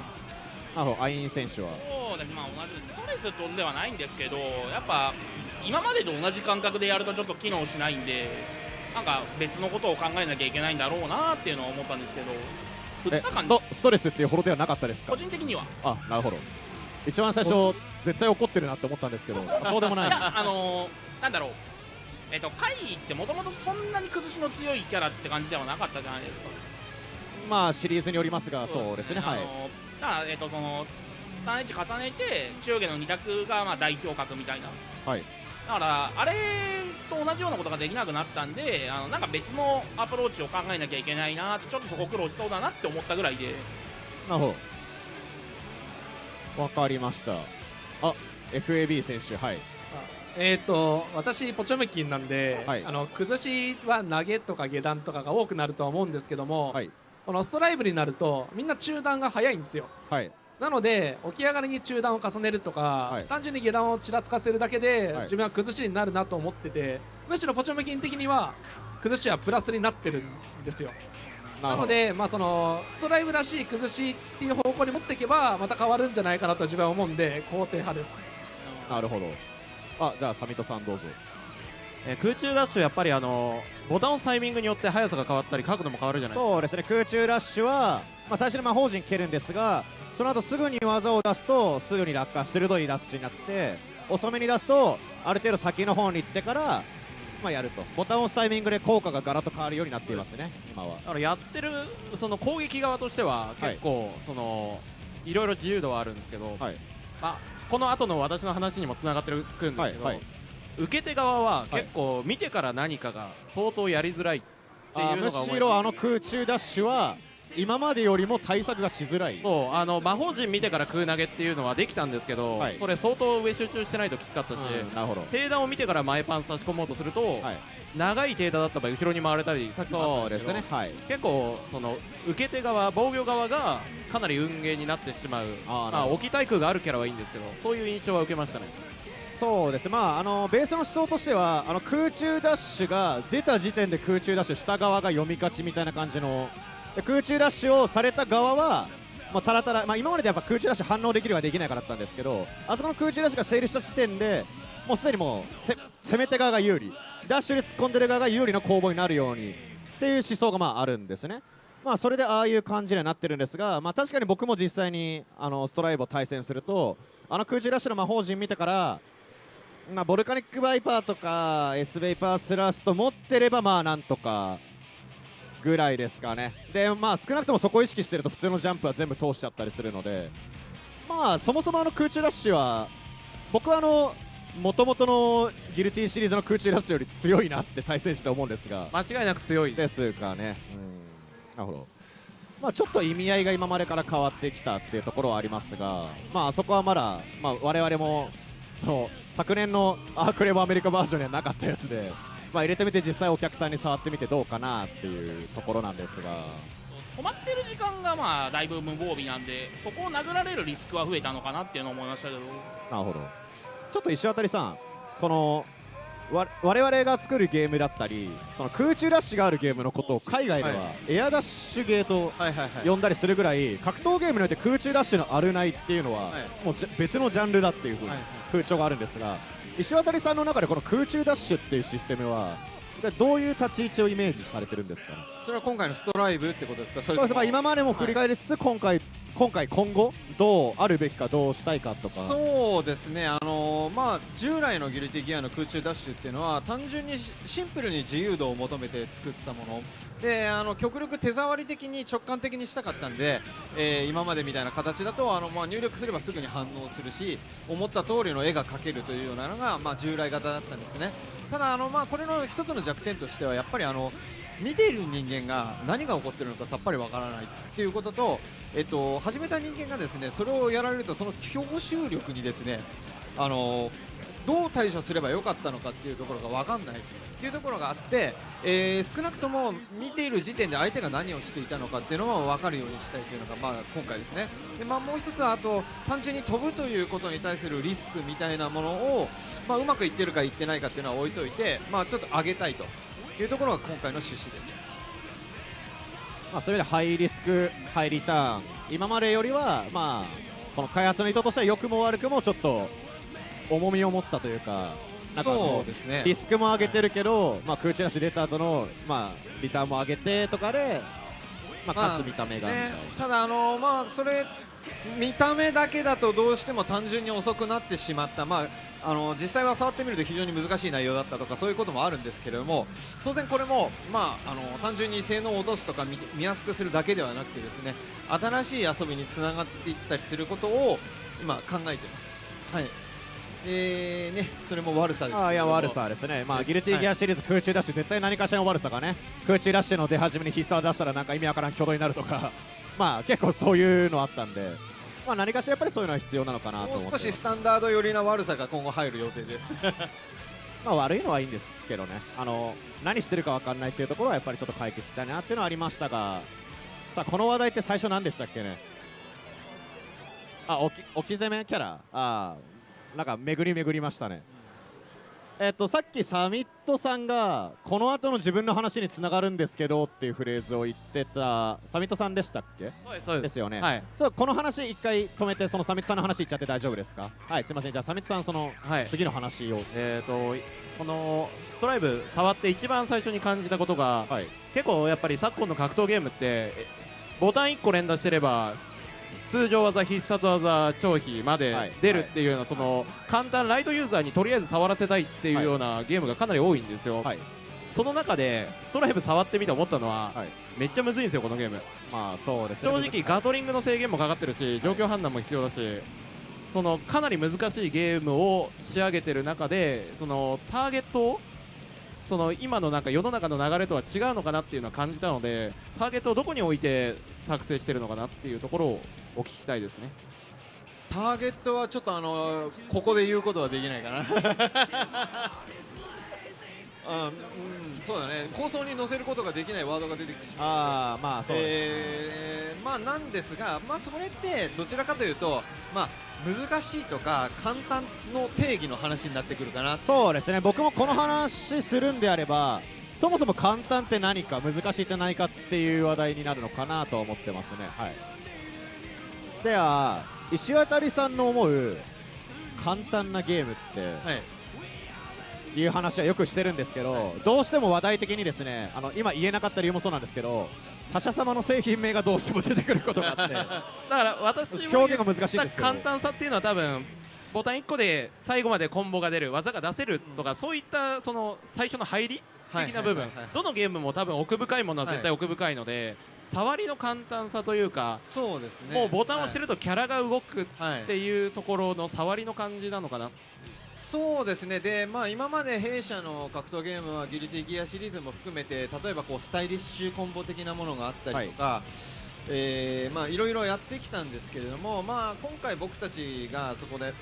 アイン選手はそうです、同じストレスとんではないんですけど、やっぱ今までと同じ感覚でやるとちょっと機能しないんで、なんか別のことを考えなきゃいけないんだろうなっていうのは思ったんですけど、ストレスっていうほどではなかったですか。個人的には。なるほど。一番最初絶対怒ってるなって思ったんですけど、そうでもない。いや、なんだろう、カイってもともとそんなに崩しの強いキャラって感じではなかったじゃないですか。シリーズによりますが、そうですね。はい。だから、スタンエッジ重ねて中下の2択が代表格みたいな。はい。だからあれと同じようなことができなくなったんで、なんか別のアプローチを考えなきゃいけないなって、ちょっとそこ苦労しそうだなって思ったぐらいで。なるほど、わかりました。FAB 選手、はい。私ポチョメキンなんで、はい崩しは投げとか下段とかが多くなるとは思うんですけども、はいこのストライブになるとみんな中段が早いんですよ。はいなので起き上がりに中段を重ねるとか、はい単純に下段をちらつかせるだけで、はい自分は崩しになるなと思ってて、むしろポチョメキン的には崩しはプラスになってるんですよ。なので、そのストライブらしい崩しっていう方向に持っていけばまた変わるんじゃないかなと自分は思うんで肯定派です。なるほど。じゃあサミットさんどうぞ。空中ダッシュやっぱりボタンを押すタイミングによって速さが変わったり角度も変わるじゃないですか。そうですね、空中ダッシュは、最初に魔法陣蹴るんですが、その後すぐに技を出すとすぐに落下、鋭いダッシュになって、遅めに出すとある程度先の方に行ってから、やると、ボタンを押すタイミングで効果がガラッと変わるようになっていますね、今は。やってるその攻撃側としては結構、いろいろ自由度はあるんですけど、この後の私の話にもつながってくるんですけど、受け手側は結構見てから何かが相当やりづらいっていうのがむしろ空中ダッシュは今までよりも対策がしづらい。そう魔法陣見てから空投げっていうのはできたんですけど、それ相当上集中してないときつかったし、定段を見てから前パン差し込もうとすると、長い定段だった場合後ろに回れたりさっきもあったんですけど、結構受け手側防御側がかなり運ゲーになってしまう、置き対空があるキャラはいいんですけど、そういう印象は受けましたね。そうですね、ベースの思想としては空中ダッシュが出た時点で空中ダッシュ下側が読み勝ちみたいな感じの、空中ダッシュをされた側はただただ、今までやっぱ空中ダッシュ反応できるはできないからだったんですけど、あそこの空中ダッシュが成立した時点でもうすでにもう攻め手側が有利、ダッシュで突っ込んでる側が有利の攻防になるようにっていう思想があるんですね。それでああいう感じにはなってるんですが、確かに僕も実際にストライブを対戦すると空中ダッシュの魔法陣見てから、ボルカニックバイパーとか S ベイパースラスト持ってればなんとかぐらいですかね。で少なくともそこを意識してると普通のジャンプは全部通しちゃったりするので、そもそも空中ダッシュは僕はもともとのギルティシリーズの空中ダッシュより強いなって対戦して思うんですが、間違いなく強いですかね。なるほど。ちょっと意味合いが今までから変わってきたっていうところはありますが、あそこはまだ、我々も昨年のアークレブアメリカバージョンにはなかったやつで、入れてみて実際お客さんに触ってみてどうかなっていうところなんですが、止まってる時間がだいぶ無防備なんで、そこを殴られるリスクは増えたのかなっていうのを思いましたけど。なるほど。ちょっと石渡さん、この我々が作るゲームだったり、その空中ダッシュがあるゲームのことを海外ではエアダッシュゲーと呼んだりするぐらい、格闘ゲームによって空中ダッシュのあるないっていうのはもう別のジャンルだっていう風に風潮があるんですが、石渡さんの中でこの空中ダッシュっていうシステムはどういう立ち位置をイメージされてるんですか？それは今回のストライブってことですか？そうです。今までも振り返りつつ、今後どうあるべきか、どうしたいかとか。そうですね、従来のギルティギアの空中ダッシュっていうのは単純にシンプルに自由度を求めて作ったもので、極力手触り的に直感的にしたかったんで、今までみたいな形だと入力すればすぐに反応するし、思った通りの絵が描けるというようなのが、従来型だったんですね。ただこれの一つの弱点としてはやっぱり見ている人間が何が起こっているのかさっぱりわからないっていうことと、始めた人間がですね、それをやられるとその強襲力にですね、どう対処すればよかったのかっていうところが分かんないっていうところがあって、少なくとも見ている時点で相手が何をしていたのかっていうのは分かるようにしたいというのが今回ですね。でもう一つはあと単純に飛ぶということに対するリスクみたいなものを、うまくいってるかいってないかっていうのは置いといて、ちょっと上げたいというところが今回の趣旨です。そういう意味でハイリスクハイリターン、今までよりはこの開発の意図としては良くも悪くもちょっと重みを持ったというか、そうですね、リスクも上げてるけど、空中ダッシュ出た後のリターンも上げてとかで、勝つ見た目が、ただそれ見た目だけだとどうしても単純に遅くなってしまった、実際は触ってみると非常に難しい内容だったとかそういうこともあるんですけれども、当然これも、単純に性能を落とすとか見やすくするだけではなくてですね、新しい遊びにつながっていったりすることを今考えています。はい、それも悪さですけども。いや悪さですね。ギルティギアシリーズ空中ダッシュ絶対何かしらの悪さがね、空中ダッシュの出始めに必殺出したらなんか意味わからん挙動になるとか結構そういうのあったんで、まあ何かしらやっぱりそういうのは必要なのかなと思ってます。もう少しスタンダード寄りな悪さが今後入る予定ですまあ悪いのはいいんですけどね、何してるか分かんないっていうところはやっぱりちょっと解決したいなっていうのはありましたが、さあこの話題って最初何でしたっけね。置き攻めキャラ、なんか巡りましたね。さっきサミットさんがこの後の自分の話につながるんですけどっていうフレーズを言ってたサミットさんでしたっけ。そうですよね。はい、ちょっとこの話一回止めて、そのサミットさんの話言っちゃって大丈夫ですか。はい、すいません。じゃあサミットさん、その次の話を。このストライブ触って一番最初に感じたことが、結構やっぱり昨今の格闘ゲームってボタン1個連打してれば通常技、必殺技、超飛まで出るっていうような、その簡単ライトユーザーにとりあえず触らせたいっていうようなゲームがかなり多いんですよ。その中でストライブ触ってみて思ったのは、めっちゃむずいんですよこのゲーム。まあそうですね、正直ガトリングの制限もかかってるし、状況判断も必要だし、そのかなり難しいゲームを仕上げてる中で、そのターゲットをその今のなんか世の中の流れとは違うのかなっていうのは感じたので、ターゲットをどこに置いて作成してるのかなっていうところをお聞きしたいですね。ターゲットはちょっとここで言うことはできないかなそうだね、構想に載せることができないワードが出てきてしまう。まあそうです、まあなんですが、まあそれってどちらかというと、まあ難しいとか簡単の定義の話になってくるかな。そうですね、僕もこの話するんであれば、そもそも簡単って何か難しいって何かっていう話題になるのかなと思ってますね。はい、では石渡さんの思う簡単なゲームって、いう話はよくしてるんですけど、どうしても話題的にですね、今言えなかった理由もそうなんですけど、他社様の製品名がどうしても出てくることがあってだから私表現が難しいんですけど、簡単さっていうのは多分ボタン1個で最後までコンボが出る、技が出せるとか、そういったその最初の入り的な部分、どのゲームも多分奥深いものは絶対奥深いので、触りの簡単さというか、そうですね、もうボタンを押してるとキャラが動くっていうところの触りの感じなのかな。そうですね。で、まあ、今まで弊社の格闘ゲームはギルティギアシリーズも含めて、例えばこうスタイリッシュコンボ的なものがあったりとか、まあいろいろやってきたんですけれども、まあ今回僕たちがそこで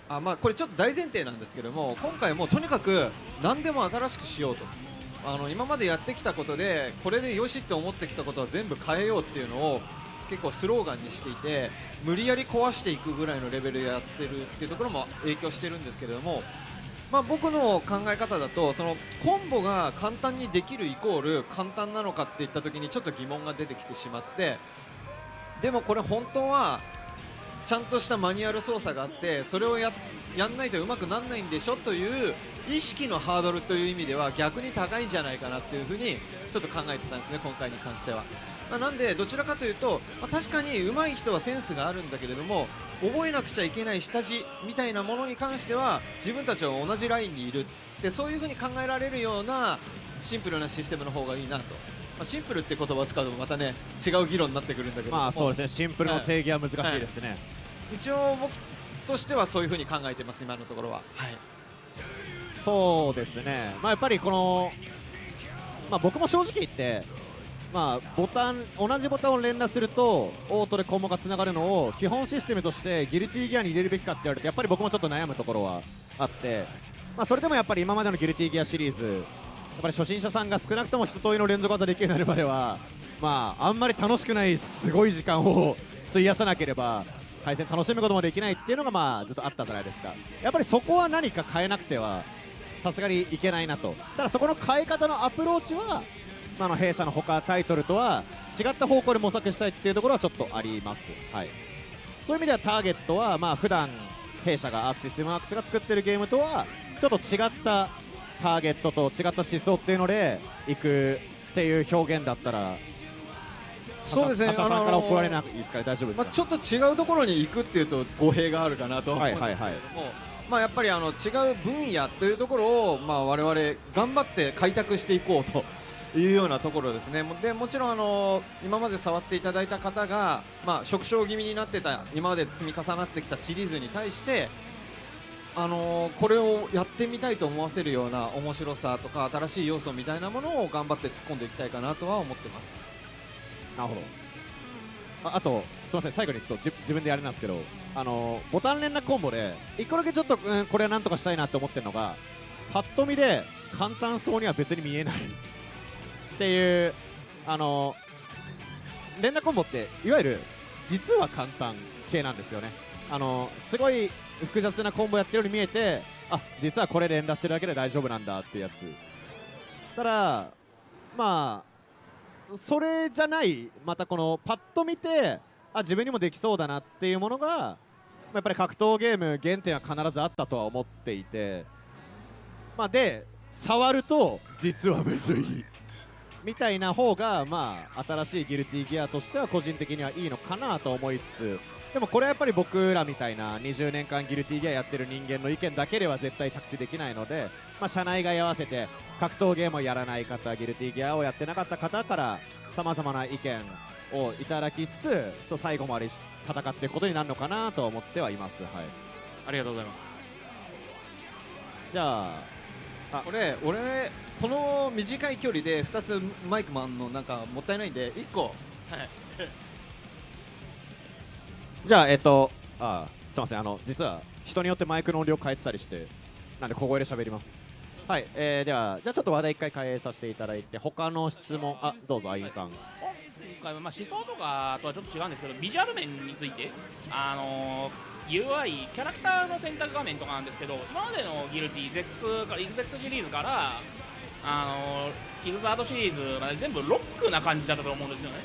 まあこれちょっと大前提なんですけども、今回もうとにかく何でも新しくしようと、今までやってきたことでこれでよしって思ってきたことは全部変えようっていうのを結構スローガンにしていて、無理やり壊していくぐらいのレベルでやってるっていうところも影響してるんですけれども、まあ、僕の考え方だと、そのコンボが簡単にできるイコール簡単なのかっていった時にちょっと疑問が出てきてしまって、でもこれ本当はちゃんとしたマニュアル操作があって、それをやんないとうまくならないんでしょという意識のハードルという意味では逆に高いんじゃないかなっていうふうにちょっと考えてたんですね、今回に関しては。なんでどちらかというと、確かに上手い人はセンスがあるんだけれども、覚えなくちゃいけない下地みたいなものに関しては自分たちは同じラインにいるって、そういうふうに考えられるようなシンプルなシステムの方がいいなと。シンプルって言葉を使うとまたね違う議論になってくるんだけど、まあそうですね、シンプルの定義は難しいですね。一応僕としてはそういうふうに考えてます今のところは。そうですね、まあやっぱりこの、まあ僕も正直言って、まあ同じボタンを連打するとオートでコンボがつながるのを基本システムとしてギルティギアに入れるべきかって言われて、やっぱり僕もちょっと悩むところはあって、まあそれでもやっぱり今までのギルティギアシリーズ、やっぱり初心者さんが少なくとも一通りの連続技できるようになるまでは、まああんまり楽しくないすごい時間を費やさなければ対戦楽しむこともできないっていうのがまあずっとあったじゃないですか。やっぱりそこは何か変えなくてはさすがにいけないなと。ただそこの変え方のアプローチは、弊社の他タイトルとは違った方向で模索したいっていうところはちょっとあります。はい、そういう意味ではターゲットは普段弊社がアークシステムワークスが作ってるゲームとはちょっと違ったターゲットと違った思想っていうのでいくっていう表現だったら、そうですね、他社さんから怒られないですかね。大丈夫ですか。ちょっと違うところに行くっていうと語弊があるかなと思うんですけれども、やっぱり違う分野というところを我々頑張って開拓していこうというようなところですね。でもちろん今まで触っていただいた方が、縮小気味になってた今まで積み重なってきたシリーズに対してこれをやってみたいと思わせるような面白さとか新しい要素みたいなものを頑張って突っ込んでいきたいかなとは思ってます。なるほど。あとすいません、最後にちょっと自分でやれなんですけど、ボタン連打コンボで1個だけちょっと、これはなんとかしたいなって思ってるのが、パッと見で簡単そうには別に見えないっていう連打コンボっていわゆる実は簡単系なんですよね。すごい複雑なコンボやってるように見えて、あ、実はこれ連打してるだけで大丈夫なんだってやつ。ただまあそれじゃない、またこのパッと見て自分にもできそうだなっていうものがやっぱり格闘ゲーム原点は必ずあったとは思っていて、で触ると実はむずいみたいな方が新しいギルティギアとしては個人的にはいいのかなと思いつつ、でもこれはやっぱり僕らみたいな20年間ギルティギアやってる人間の意見だけでは絶対着地できないので、社内外合わせて格闘ゲームをやらない方、ギルティギアをやってなかった方からさまざまな意見をいただきつつ、最後まで戦っていくことになるのかなと思ってはいます。はい、ありがとうございます。じゃあ俺この短い距離で2つマイクマンのなんかもったいないんで1個、はい、じゃあすいません、実は人によってマイクの音量変えてたりして、なんで小声で喋ります。はい、じゃあちょっと話題1回変えさせていただいて、他の質問どうぞ。アインさん。今回は思想とかとはちょっと違うんですけど、ビジュアル面についてUI キャラクターの選択画面とかなんですけど、今までのギルティゼックスシリーズからイグザードシリーズまで全部ロックな感じだったと思うんですよね。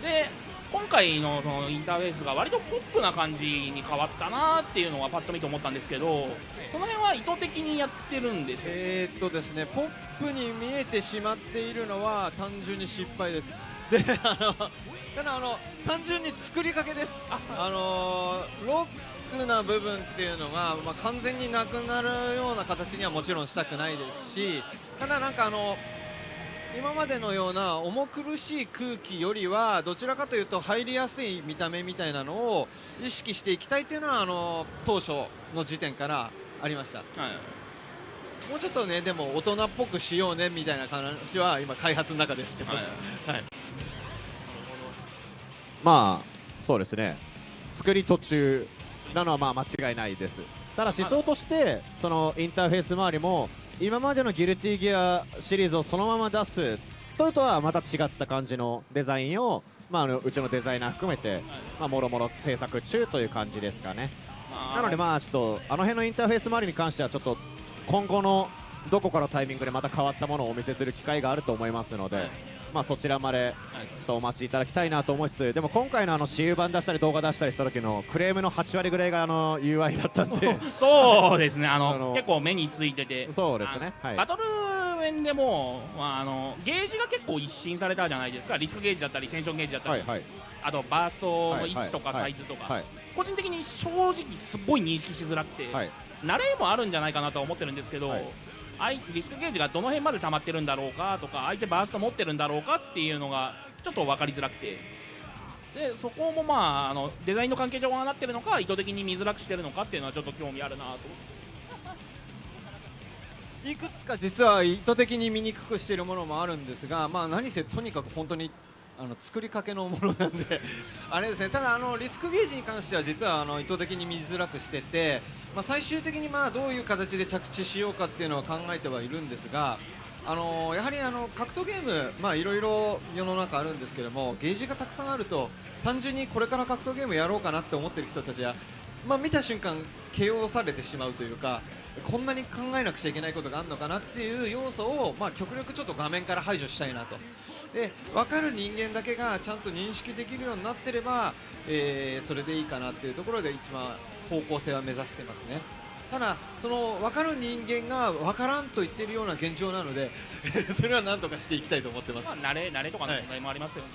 で今回のそのインターフェースが割とポップな感じに変わったなっていうのはパッと見て思ったんですけど、その辺は意図的にやってるんですよ。ですね、ポップに見えてしまっているのは単純に失敗です。でただ単純に作りかけです。ロックな部分っていうのが、完全になくなるような形にはもちろんしたくないですし、ただなんか今までのような重苦しい空気よりはどちらかというと入りやすい見た目みたいなのを意識していきたいというのは当初の時点からありました。もうちょっとね、でも大人っぽくしようねみたいな話は今開発の中でしてます。そうですね、作り途中なのは間違いないです。ただ思想としてそのインターフェース周りも今までのギルティギアシリーズをそのまま出すとはまた違った感じのデザインを、うちのデザイナー含めてもろもろ制作中という感じですかね。なのでちょっと辺のインターフェース周りに関してはちょっと今後のどこかのタイミングでまた変わったものをお見せする機会があると思いますので、そちらまでお待ちいただきたいなと思いつつ、でも今回の私有版出したり動画出したりした時のクレームの8割ぐらいがUI だったんでそうですね、結構目についてて、そうですね、バトル面でも、ゲージが結構一新されたじゃないですか。リスクゲージだったりテンションゲージだったり、あとバーストの位置とかサイズとか、個人的に正直すごい認識しづらくて、慣れもあるんじゃないかなとは思ってるんですけど、リスクゲージがどの辺まで溜まってるんだろうかとか、相手バースト持ってるんだろうかっていうのがちょっと分かりづらくて、でそこもデザインの関係上はなってるのか、意図的に見づらくしてるのかっていうのはちょっと興味あるなと思って。いくつか実は意図的に見にくくしているものもあるんですが、何せとにかく本当に作りかけのものなんであれですね。ただリスクゲージに関しては実は意図的に見づらくしてて、最終的にどういう形で着地しようかっていうのは考えてはいるんですが、やはり格闘ゲームいろいろ世の中あるんですけども、ゲージがたくさんあると単純にこれから格闘ゲームやろうかなって思ってる人たちは見た瞬間 KO されてしまうというか、こんなに考えなくちゃいけないことがあるのかなっていう要素を極力ちょっと画面から排除したいなと。で分かる人間だけがちゃんと認識できるようになってれば、それでいいかなっていうところで一番方向性は目指してますね。ただその分かる人間が分からんと言ってるような現状なのでそれは何とかしていきたいと思ってます。慣れとかの問題もありますよね。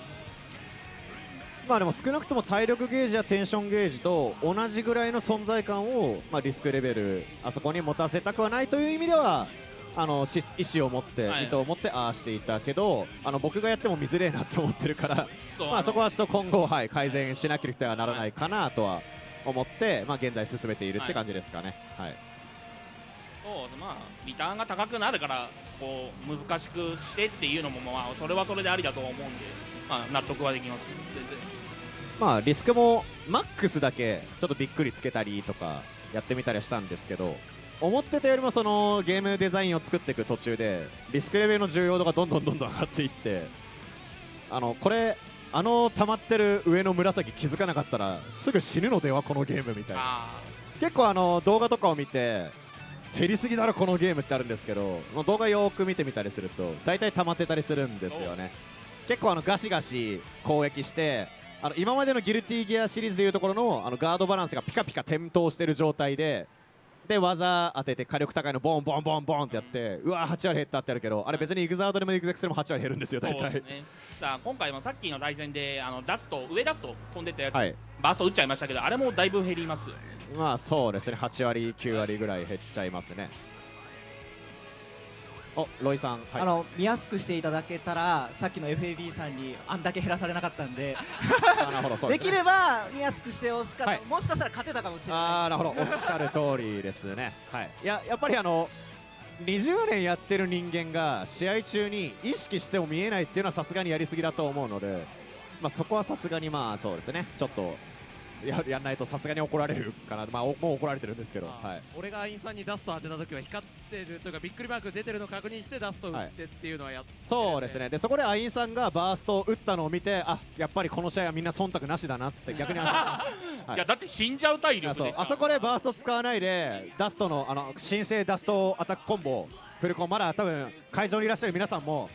でも少なくとも体力ゲージやテンションゲージと同じぐらいの存在感を、リスクレベルあそこに持たせたくはないという意味では意思を持って、意図を持ってああしていたけど、僕がやっても見づれえなと思ってるからそこはちょっと今後、改善しなければならないかなとは思って、現在進めているって感じですかね。リターンが高くなるからこう難しくしてっていうのもそれはそれでありだと思うんで、納得はできます。全然まあリスクもマックスだけちょっとびっくりつけたりとかやってみたりしたんですけど、思ってたよりもそのゲームデザインを作っていく途中でリスクレベルの重要度がどんどん上がっていって、これ溜まってる上の紫気づかなかったらすぐ死ぬのではこのゲームみたいな。結構動画とかを見て減りすぎだろこのゲームってあるんですけど、動画よーく見てみたりすると大体溜まってたりするんですよね。結構ガシガシ攻撃して今までのギルティギアシリーズでいうところのガードバランスがピカピカ点灯してる状態で技当てて火力高いのボンボンボンボンってやって、うわー8割減ったってやるけど、あれ別にイグザードでもイグゼクスでも8割減るんですよ大体。さあ今回もさっきの対戦でダスト上ダスト飛んでったやつ、はい、バースト打っちゃいましたけど、あれもだいぶ減りますよね。まあそうですね、8割9割ぐらい減っちゃいますね。お、ロイさん、はい、見やすくしていただけたら、さっきの FAB さんにあんだけ減らされなかったんでできれば見やすくしてほしかった、はい、もしかしたら勝てたかもしれない。なるほど、おっしゃる通りですね。はい、やっぱり20年やってる人間が試合中に意識しても見えないっていうのはさすがにやりすぎだと思うので、まあ、そこはさすがにまあそうですね、ちょっとやんないとさすがに怒られるかな、まあ、もう怒られてるんですけど、はい、俺がアインさんにダスト当てた時は光ってるというかびっくりマーク出てるのを確認してダスト打ってっていうのはやって、そうですね。でそこでアインさんがバーストを打ったのを見て、あ、やっぱりこの試合はみんな忖度なしだなっつって逆に安心しました、はい、いやだって死んじゃう体力でした。あそこでバースト使わないでダストの新生ダストアタックコンボフルコン、まだ多分会場にいらっしゃる皆さんも、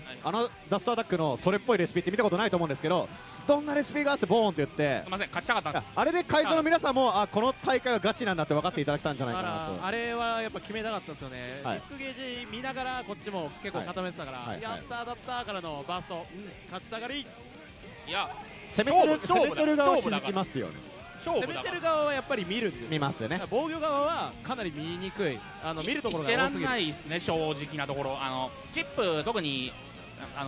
ダストアタックのそれっぽいレシピって見たことないと思うんですけど、どんなレシピがあってボーンって言って、すみません、勝ちたかったんです。あれで会場の皆さんもこの大会はガチなんだって分かっていただきたんじゃないかなと。あれはやっぱ決めたかったんですよね、はい、リスクゲージ見ながらこっちも結構固めてたから、はい、やったーだったーからのバースト、勝ちたがり、いや攻めてる側は気づきますよね。攻めてる側はやっぱり見るんですよ。見ますよね。防御側はかなり見にくい、見るところが多すぎる。ないですね、正直なところ。チップ特に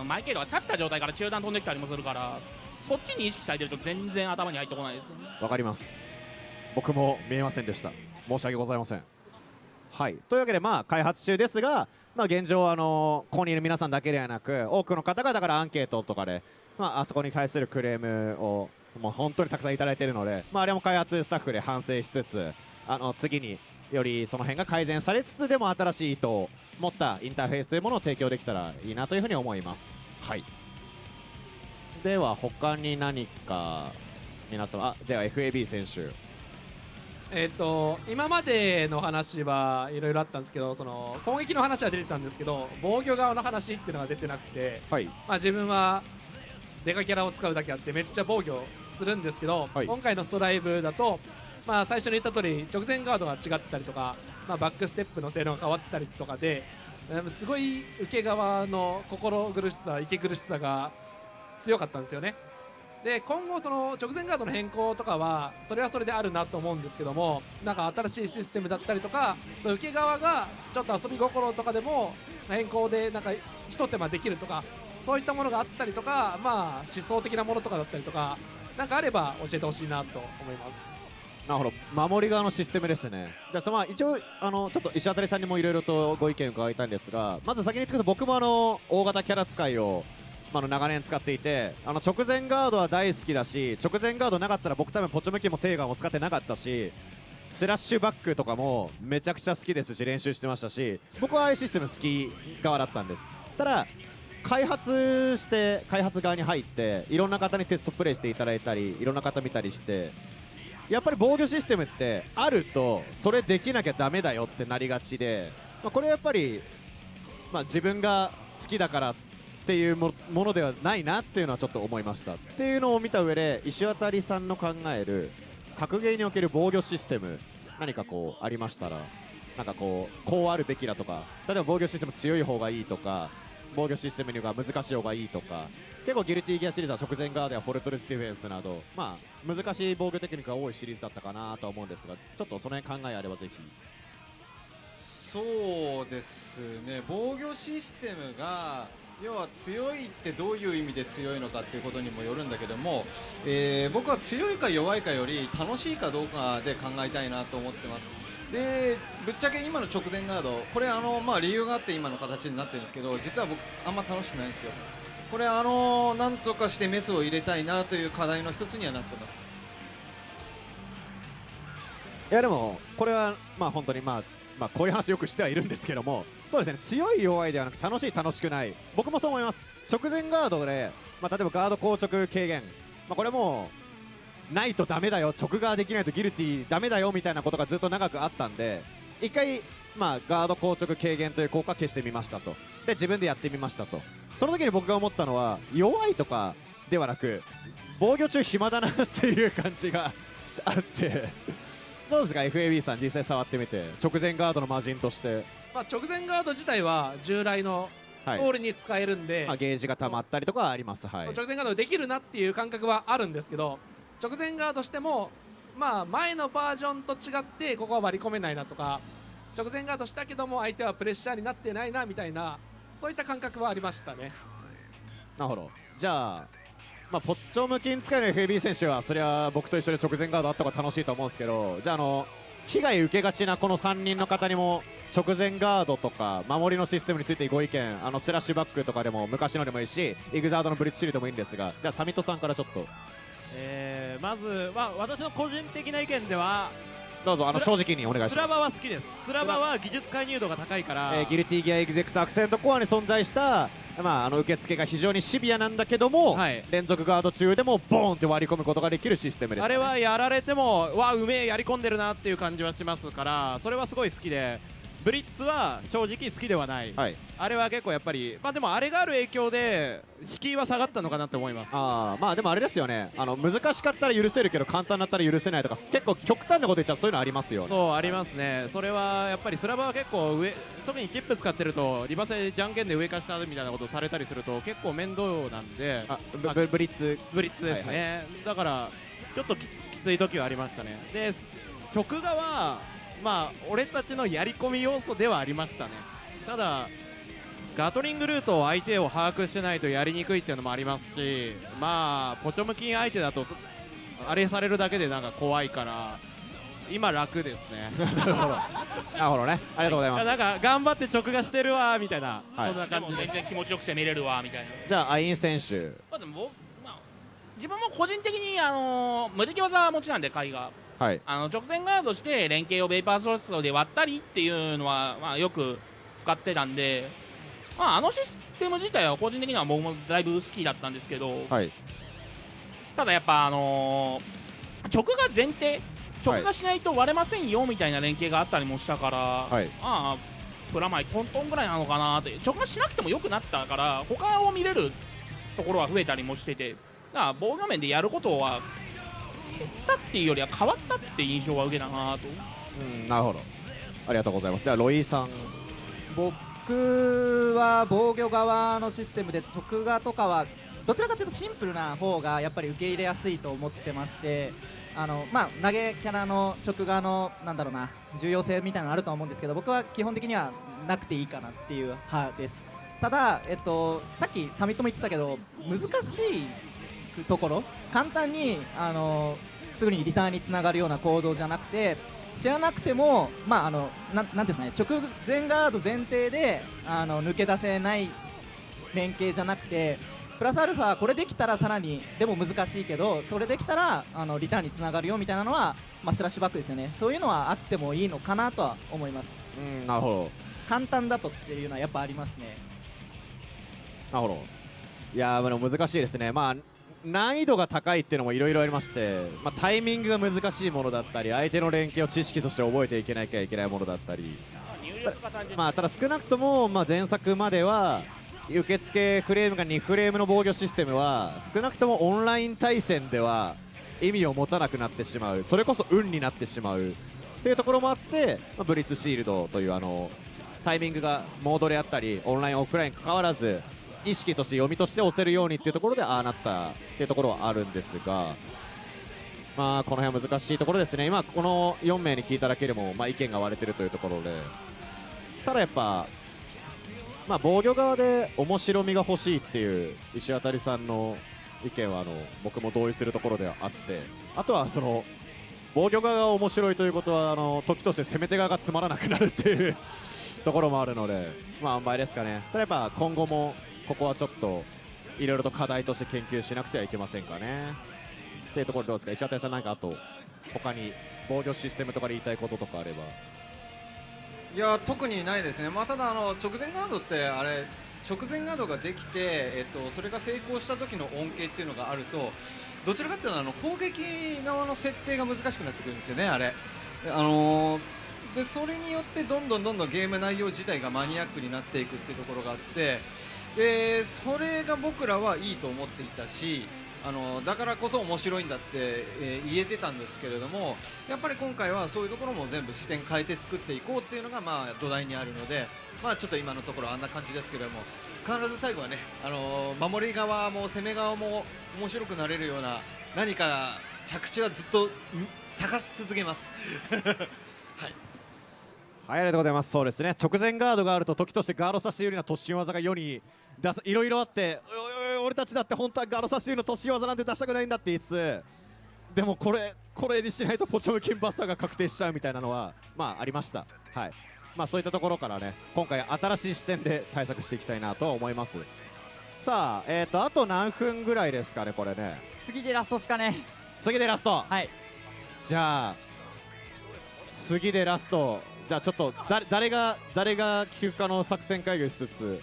マイケイドが立った状態から中段飛んできたりもするから、そっちに意識されてると全然頭に入ってこないですね。わかります。僕も見えませんでした。申し訳ございません。はい、というわけでまあ開発中ですが、まあ、現状ここにいる皆さんだけではなく多くの方々からアンケートとかで、あそこに対するクレームをもう本当にたくさんいただいているので、あれも開発スタッフで反省しつつ、次によりその辺が改善されつつでも新しい意図を持ったインターフェースというものを提供できたらいいなというふうに思います。はい、では他に何か皆様、では FAB 選手、今までの話はいろいろあったんですけど、その攻撃の話は出てたんですけど防御側の話っていうのが出てなくて、はい、まあ、自分はデカキャラを使うだけあってめっちゃ防御するんですけど、はい、今回のストライブだと、まあ、最初に言った通り直前ガードが違ったりとか、まあ、バックステップの性能が変わったりとかですごい受け側の心苦しさ息苦しさが強かったんですよね。で今後その直前ガードの変更とかはそれはそれであるなと思うんですけども、なんか新しいシステムだったりとか、その受け側がちょっと遊び心とかでも変更でなんか一手間できるとか、そういったものがあったりとか、まあ思想的なものとかだったりとか、なんかあれば教えてほしいなと思います。なるほど、守り側のシステムですね。じゃあ一応ちょっと石渡さんにもいろいろとご意見伺いたいんですが、まず先に言ってくると僕も大型キャラ使いを長年使っていて、直前ガードは大好きだし、直前ガードなかったら僕多分ポチョメキもテーガーも使ってなかったし、スラッシュバックとかもめちゃくちゃ好きですし練習してましたし、僕はああいうシステム好き側だったんです。ただ開発側に入っていろんな方にテストプレイしていただいたりいろんな方見たりして、やっぱり防御システムってあるとそれできなきゃダメだよってなりがちで、これやっぱり、自分が好きだからっていうものではないなっていうのはちょっと思いましたっていうのを見た上で、石渡さんの考える格ゲーにおける防御システム何かありましたら、なんかこうあるべきだとか、例えば防御システム強い方がいいとか防御システムが難しい方がいいとか、結構ギルティギアシリーズは直前側ではフォルトレスディフェンスなど、難しい防御テクニックが多いシリーズだったかなとは思うんですが、ちょっとその辺考えあればぜひ。そうですね、防御システムが要は強いってどういう意味で強いのかっていうことにもよるんだけども、僕は強いか弱いかより楽しいかどうかで考えたいなと思ってます。でぶっちゃけ今の直前ガードこれ理由があって今の形になってるんですけど、実は僕あんま楽しくないんですよ。これなんとかしてメスを入れたいなという課題の一つにはなってます。いやでもこれはまあ本当にまあこういう話よくしてはいるんですけども、そうですね、強い弱いではなく楽しい楽しくない、僕もそう思います。直前ガードで、例えばガード硬直軽減、これもないとダメだよ、直ガーできないとギルティダメだよみたいなことがずっと長くあったんで、一回ガード硬直軽減という効果を消してみましたと。で自分でやってみましたと。その時に僕が思ったのは、弱いとかではなく防御中暇だなっていう感じがあってどうですか FAB さん、実際触ってみて直前ガードの魔人として。直前ガード自体は従来のゴールに使えるんで、ゲージが溜まったりとかはあります。はい、直前ガードできるなっていう感覚はあるんですけど、直前ガードしても前のバージョンと違ってここは割り込めないなとか、直前ガードしたけども相手はプレッシャーになってないなみたいな、そういった感覚はありましたね。なるほど。じゃあポッチョ向きに使える FAB 選手はそりゃ僕と一緒に直前ガードあった方が楽しいと思うんですけど、じゃあ被害受けがちなこの3人の方にも直前ガードとか守りのシステムについてご意見、スラッシュバックとかでも昔のでもいいし、イグザードのブリッジシールでもいいんですが、じゃあサミットさんからちょっと。まず私の個人的な意見では、どうぞ正直にお願いします。スラバは好きです。スラバは技術介入度が高いから、ギルティギアエグゼクスアクセントコアに存在した受付が非常にシビアなんだけども、連続ガード中でもボーンって割り込むことができるシステムです、ね。あれはやられてもうめえやり込んでるなっていう感じはしますから、それはすごい好きで、ブリッツは正直好きではない、あれは結構やっぱりでもあれがある影響で敷居は下がったのかなって思います。でもあれですよね、難しかったら許せるけど簡単だったら許せないとか、結構極端なこと言っちゃう、そういうのありますよね。そうありますね。それはやっぱりスラバは結構特にチップ使ってるとリバセじゃんけんで上か下みたいなことをされたりすると結構面倒なんで、ブリッツですね、だからちょっときつい時はありましたね。で曲側は俺たちのやり込み要素ではありましたね。ただガトリングルートを相手を把握してないとやりにくいっていうのもありますし、ポチョムキン相手だとあれされるだけでなんか怖いから今楽ですね。なるほどね、ありがとうございます。なんか頑張って直がしてるわみたいな、そんな感じで全然気持ちよく攻めれるわみたいな。じゃあアイン選手、でも自分も個人的に無敵技持ちなんで、回が直前ガードして連携をベイパーソルスで割ったりっていうのは、よく使ってたんで、システム自体は個人的には僕もだいぶ好きだったんですけど、ただやっぱ直が前提、直がしないと割れませんよみたいな連携があったりもしたから、プラマイトントンぐらいなのかなって、直がしなくても良くなったから他を見れるところは増えたりもしてて、だから防御面でやることは減ったっていうよりは変わったって印象は受けたなと。なるほど、ありがとうございます。じゃあロイさん。僕は防御側のシステムで直画とかはどちらかというとシンプルな方がやっぱり受け入れやすいと思ってまして、投げキャラの直画の重要性みたいなのあると思うんですけど、僕は基本的にはなくていいかなっていう派です。ただ、さっきサミットも言ってたけど、難しいところ簡単にすぐにリターンにつながるような行動じゃなくて、知らなくてもなんですかね、直前ガード前提で抜け出せない連携じゃなくて、プラスアルファこれできたらさらにでも難しいけど、それできたらリターンにつながるよみたいなのは、スラッシュバックですよね。そういうのはあってもいいのかなとは思います。なるほど。簡単だとっていうのはやっぱありますね。なるほど。いやでも難しいですね。難易度が高いっていうのもいろいろありまして、タイミングが難しいものだったり、相手の連携を知識として覚えていけなきゃいけないものだったり、ただ少なくとも前作までは受付フレームが2フレームの防御システムは少なくともオンライン対戦では意味を持たなくなってしまう、それこそ運になってしまうっていうところもあって、ブリッツシールドというタイミングがモードであったりオンラインオフライン関わらず意識として読みとして押せるようにっていうところでああなったっていうところはあるんですが、この辺は難しいところですね。今この4名に聞いただけでも意見が割れてるというところで、ただやっぱ防御側で面白みが欲しいっていう石渡さんの意見は僕も同意するところではあって、あとは防御側が面白いということは時として攻め手側がつまらなくなるっていうところもあるので、塩梅ですかね。ただやっぱ今後もここはちょっといろいろと課題として研究しなくてはいけませんかね。っていうところどうですか、石渡さん、なんかあと他に防御システムとかで言いたいこととかあれば。いや特にないですね、まあ、ただ直前ガードってあれ直前ガードができて、それが成功した時の恩恵っていうのがあるとどちらかっていうと攻撃側の設定が難しくなってくるんですよね、あれ。でそれによってどんどんゲーム内容自体がマニアックになっていくっていうところがあって、でそれが僕らはいいと思っていたし、だからこそ面白いんだって、言えてたんですけれども、やっぱり今回はそういうところも全部視点変えて作っていこうっていうのがまあ土台にあるので、まあちょっと今のところあんな感じですけれども、必ず最後はね、守り側も攻め側も面白くなれるような何か着地はずっと探し続けますはい、はい、ありがとうございます。そうですね、直前ガードがあると時としてガードさせ有利な突進技が世にいろいろあって、俺たちだって本当はガードさせ有利な突進技なんて出したくないんだって言いつつ、でもこれにしないとポチョムキンバスターが確定しちゃうみたいなのはまあありました。はい、まあそういったところからね、今回新しい視点で対策していきたいなと思います。さああと何分ぐらいですかね、これね。次でラストっすかね。次でラスト。はい。じゃあ次でラスト。じゃあちょっと誰が聞くかの作戦会議しつつ、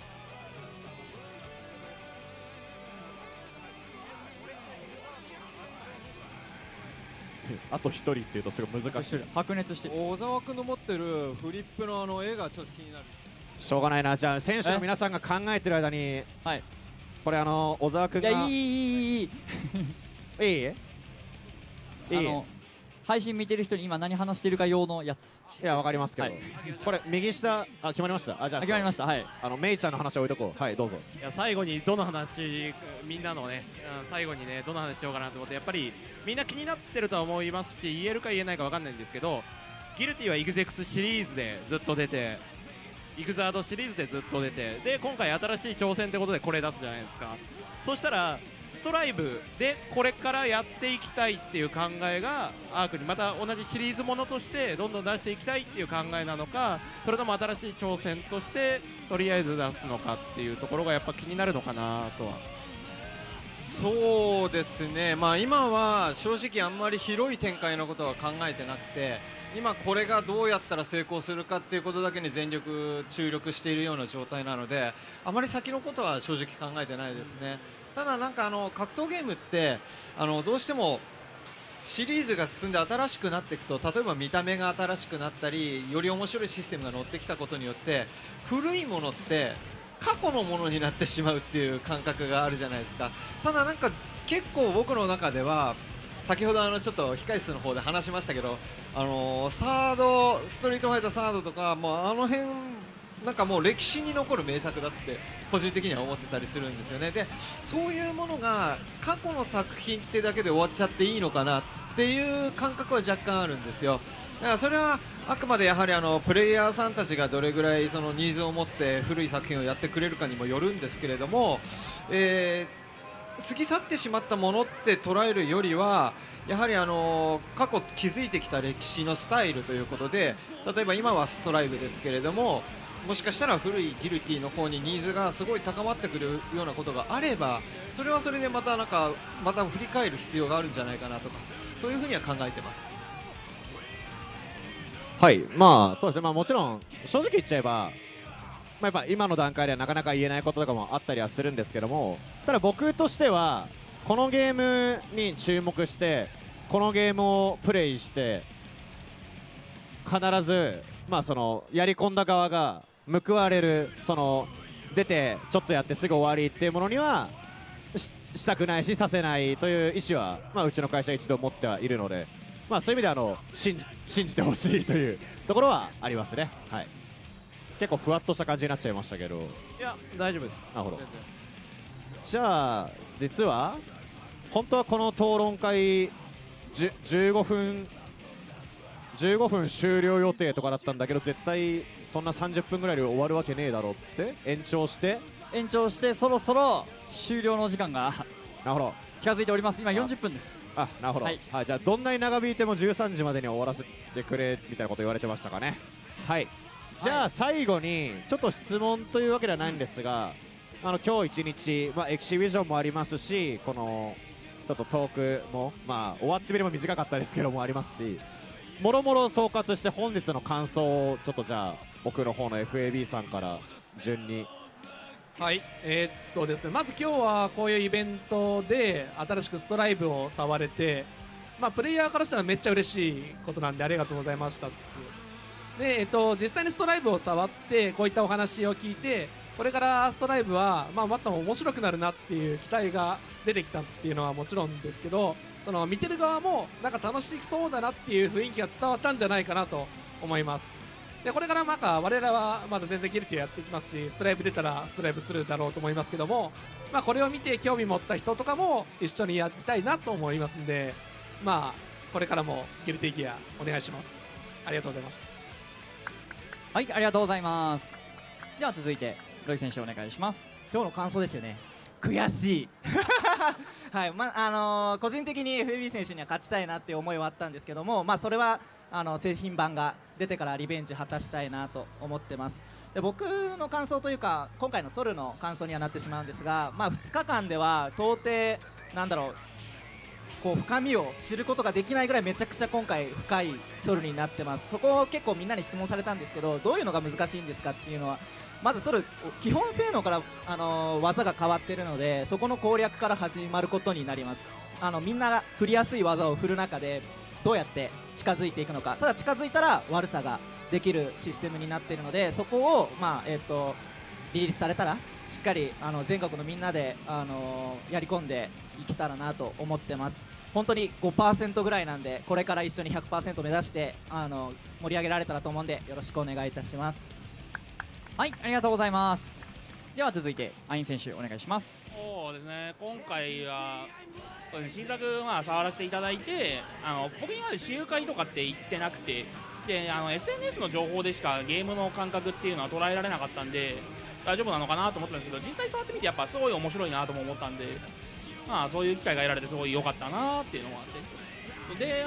あと1人っていうとすごい難しい。白熱してる。小沢君の持ってるフリップの絵がちょっと気になる。しょうがないな。じゃあ選手の皆さんが考えてる間に、はい、これ小沢君がいい配信見てる人に今何話してるか用のやつ。いやわかりますけど、はい、これ右下決まりました。じゃあ決まりました。はい、メイちゃんの話を置いとこう。はい、どうぞ。いや最後にどの話、みんなのね最後にねどの話しようかなと思って、やっぱりみんな気になってるとは思いますし、言えるか言えないかわかんないんですけど、ギルティはイグゼクスシリーズでずっと出て、イグザードシリーズでずっと出て、で今回新しい挑戦ってことでこれ出すじゃないですか。そしたらストライブでこれからやっていきたいっていう考えがアークにまた同じシリーズものとしてどんどん出していきたいっていう考えなのか、それとも新しい挑戦としてとりあえず出すのかっていうところがやっぱ気になるのかなとは。そうですね、まあ、今は正直あんまり広い展開のことは考えてなくて、今これがどうやったら成功するかっていうことだけに全力注力しているような状態なので、あまり先のことは正直考えてないですね。ただなんか格闘ゲームってどうしてもシリーズが進んで新しくなっていくと、例えば見た目が新しくなったりより面白いシステムが乗ってきたことによって古いものって過去のものになってしまうっていう感覚があるじゃないですか。ただなんか結構僕の中では先ほどちょっと控室の方で話しましたけど、サードストリートファイターサードとかもう辺なんかもう歴史に残る名作だって個人的には思ってたりするんですよね。でそういうものが過去の作品ってだけで終わっちゃっていいのかなっていう感覚は若干あるんですよ。だからそれはあくまでやはりプレイヤーさんたちがどれぐらいそのニーズを持って古い作品をやってくれるかにもよるんですけれども、過ぎ去ってしまったものって捉えるよりはやはり過去築いてきた歴史のスタイルということで、例えば今はストライブですけれども、もしかしたら古いギルティの方にニーズがすごい高まってくるようなことがあれば、それはそれでまた振り返る必要があるんじゃないかなとか、そういうふうには考えてます。はい、まあそうですね、まあもちろん正直言っちゃえば、やっぱ今の段階ではなかなか言えないこととかもあったりはするんですけども、ただ僕としてはこのゲームに注目してこのゲームをプレイして必ずまあそのやり込んだ側が報われる、その出てちょっとやってすぐ終わりっていうものにはしたくないしさせないという意思は、まあ、うちの会社一度持ってはいるので、まあ、そういう意味で信じてほしいというところはありますね。はい、結構ふわっとした感じになっちゃいましたけど。いや大丈夫です。なるほど。じゃあ実は本当はこの討論会15分終了予定とかだったんだけど、絶対そんな30分ぐらいで終わるわけねえだろうっつって延長してそろそろ終了の時間がなるほど近づいております。今40分です。あ、なるほど、はい、じゃあどんなに長引いても13時までに終わらせてくれみたいなこと言われてましたかね。はい、じゃあ最後にちょっと質問というわけではないんですが、今日一日、エキシビジョンもありますし、このちょっとトークも、終わってみれば短かったですけどもありますし、もろもろ総括して本日の感想をちょっとじゃあ僕の方の FAB さんから順に。はいですね、まず今日はこういうイベントで新しくストライブを触れて、プレイヤーからしたらめっちゃ嬉しいことなんでありがとうございましたっていう。で、実際にストライブを触ってこういったお話を聞いて、これからストライブは、また面白くなるなっていう期待が出てきたっていうのはもちろんですけど、その見てる側もなんか楽しそうだなっていう雰囲気が伝わったんじゃないかなと思います。でこれから我々はまだ全然ギルティやっていきますし、ストライブ出たらストライブするだろうと思いますけども、これを見て興味持った人とかも一緒にやりたいなと思いますんで、これからもギルティギアお願いします。ありがとうございました。はい、ありがとうございます。では続いてロイ選手お願いします。今日の感想ですよね。悔しいはい、個人的に FAB 選手には勝ちたいなっていう思いはあったんですけども、それは製品版が出てからリベンジ果たしたいなと思ってます。で僕の感想というか今回のソルの感想にはなってしまうんですが、2日間では到底こう深みを知ることができないぐらいめちゃくちゃ今回深いソルになってます。そこを結構みんなに質問されたんですけど、どういうのが難しいんですかっていうのは、まずソル基本性能から、技が変わっているので、そこの攻略から始まることになります。みんなが振りやすい技を振る中でどうやって近づいていくのか、ただ近づいたら悪さができるシステムになっているので、そこを、リリースされたらしっかり全国のみんなで、やり込んでいけたらなと思ってます。本当に 5% ぐらいなんで、これから一緒に 100% 目指して盛り上げられたらと思うんでよろしくお願いいたします。はい、ありがとうございます。では続いてアイン選手お願いします。そうですね、今回は新作触らせていただいて、僕今まで集会とかって言ってなくて、でSNS の情報でしかゲームの感覚っていうのは捉えられなかったんで大丈夫なのかなと思ったんですけど、実際触ってみてやっぱすごい面白いなとも思ったんで、そういう機会が得られてすごい良かったなっていうのもあって、で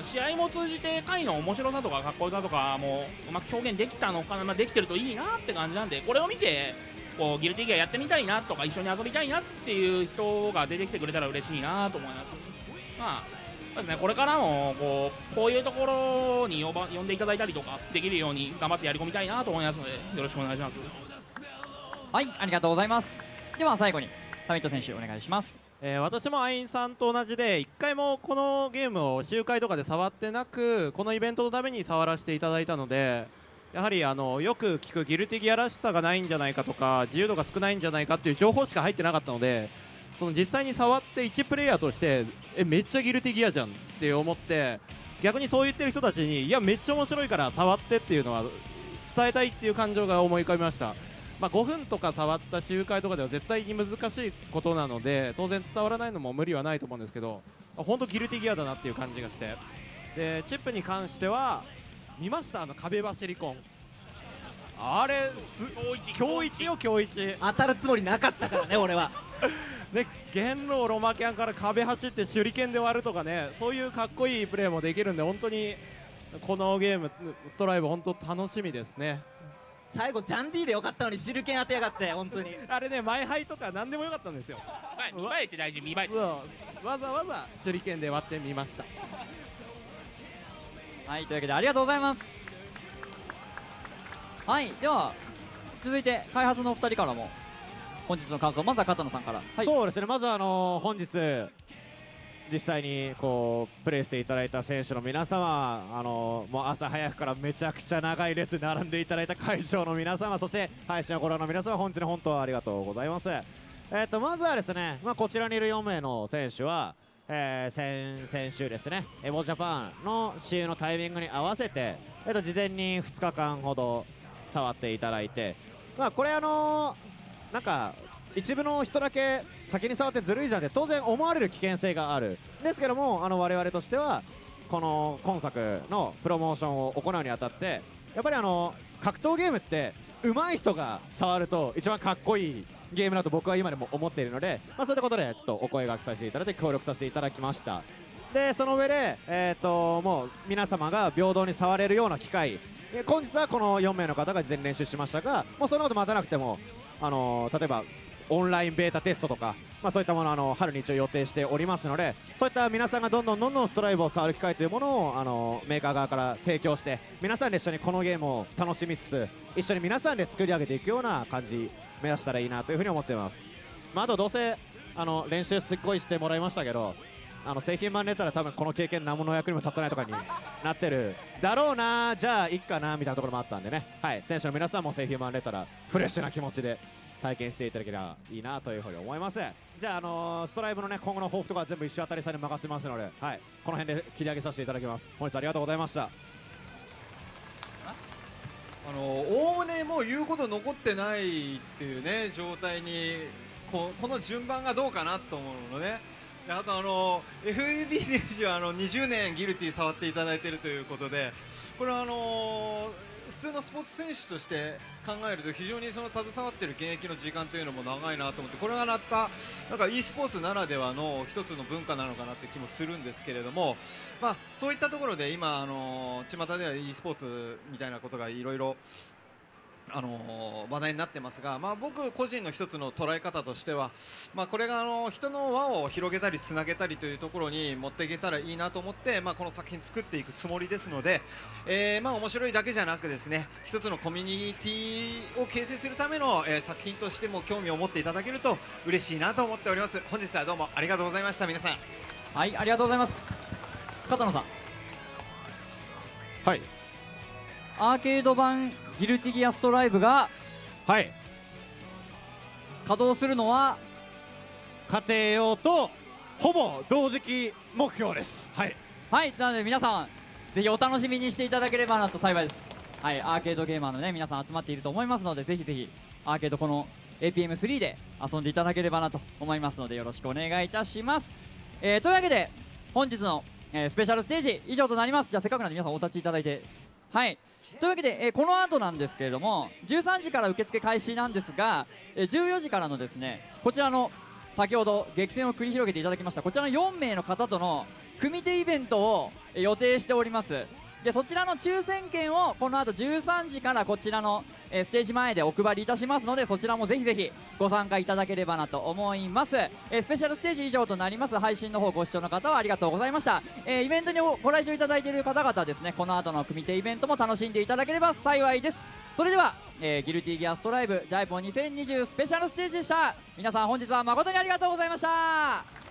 試合も通じて回の面白さとかかっこよさとかもうまく表現できたのかな、できてるといいなって感じなんで、これを見てこうギルティギアやってみたいなとか一緒に遊びたいなっていう人が出てきてくれたら嬉しいなと思います。そうですね、これからもこういうところに呼んでいただいたりとかできるように頑張ってやり込みたいなと思いますのでよろしくお願いします。はい、ありがとうございます。では最後にサミット選手お願いします。私もアインさんと同じで1回もこのゲームを集会とかで触ってなく、このイベントのために触らせていただいたので、やはりよく聞くギルティギアらしさがないんじゃないかとか自由度が少ないんじゃないかっていう情報しか入ってなかったので、その実際に触って1プレイヤーとしてめっちゃギルティギアじゃんって思って、逆にそう言ってる人たちにいやめっちゃ面白いから触ってっていうのは伝えたいっていう感情が思い浮かびました。5分とか触った集会とかでは絶対に難しいことなので当然伝わらないのも無理はないと思うんですけど、本当ギルティギアだなっていう感じがして、でチップに関しては見ました、壁走りコン、あれ今日一よ今日一当たるつもりなかったからね俺はね、元老ロマキャンから壁走って手裏剣で割るとかね、そういうかっこいいプレーもできるんで、本当にこのゲームストライブ本当楽しみですね。最後ジャンディでよかったのに手裏剣当てやがって本当にあれね、前ハイとか何でもよかったんですよ。見栄えって大事、見栄えってわざわざ手裏剣で割ってみました。はい、というわけでありがとうございます。はい、では続いて開発のお二人からも本日の感想、まずは片野さんから。はい、そうですね、まず本日実際にプレイしていただいた選手の皆様、もう朝早くからめちゃくちゃ長い列並んでいただいた会場の皆様、そして配信をご覧の皆様、本当に本当ありがとうございます。まずはですね、こちらにいる4名の選手は、先週ですね、エボジャパンの試合のタイミングに合わせて、事前に2日間ほど触っていただいて、これなんか一部の人だけ先に触ってずるいじゃんって当然思われる危険性があるんですけども、我々としてはこの今作のプロモーションを行うにあたって、やっぱり格闘ゲームって上手い人が触ると一番かっこいいゲームだと僕は今でも思っているので、そういったことでちょっとお声掛けさせていただいて協力させていただきました。でその上で、もう皆様が平等に触れるような機会、本日はこの4名の方が事前に練習しましたが、もうそんなこと待たなくても例えばオンラインベータテストとか、そういったものを春に一応予定しておりますので、そういった皆さんがどんどんストライブを触る機会というものをメーカー側から提供して、皆さんで一緒にこのゲームを楽しみつつ、一緒に皆さんで作り上げていくような感じ目指したらいいなというふうに思っています。あとどうせ練習すっごいしてもらいましたけど、製品版出たら多分この経験何もの役にも立たないとかになってるだろうな、じゃあいっかなみたいなところもあったんでね、はい、選手の皆さんも製品版出たらフレッシュな気持ちで体験していただければいいなというふうに思います。じゃあ、ストライブのね今後の抱負とか全部石渡さんに任せますので、はい、この辺で切り上げさせていただきます。本日ありがとうございました。おおむねもう言うこと残ってないっていうね状態にこの順番がどうかなと思うのね。であとFAB 選手は20年ギルティ触っていただいているということで、これは普通のスポーツ選手として考えると非常に携わっている現役の時間というのも長いなと思って、これがなんか e スポーツならではの一つの文化なのかなって気もするんですけれども、そういったところで今巷では e スポーツみたいなことがいろいろ話題になってますが、僕個人の一つの捉え方としては、これが人の輪を広げたりつなげたりというところに持っていけたらいいなと思って、この作品作っていくつもりですので、面白いだけじゃなくですね、一つのコミュニティを形成するための、作品としても興味を持っていただけると嬉しいなと思っております。本日はどうもありがとうございました。皆さん、はい、ありがとうございます。片野さん。はい、アーケード版ギルティギアストライブがはい稼働するのは家庭用とほぼ同時期目標です。はい、はい、なので皆さんぜひお楽しみにしていただければなと幸いです。はい、アーケードゲーマーのね皆さん集まっていると思いますので、ぜひぜひアーケードこの APM3 で遊んでいただければなと思いますのでよろしくお願いいたします。というわけで本日の、スペシャルステージ以上となります。じゃあせっかくなんで皆さんお立ちいただいて、はい、というわけで、この後なんですけれども13時から受付開始なんですが、14時からのですねこちらの先ほど激戦を繰り広げていただきましたこちらの4名の方との組手イベントを予定しております。でそちらの抽選券をこの後13時からこちらのステージ前でお配りいたしますので、そちらもぜひぜひご参加いただければなと思います。スペシャルステージ以上となります。配信の方ご視聴の方はありがとうございました。イベントにご来場いただいている方々ですね、この後の組手イベントも楽しんでいただければ幸いです。それでは、ギルティギアストライブジャイポン2020スペシャルステージでした。皆さん本日は誠にありがとうございました。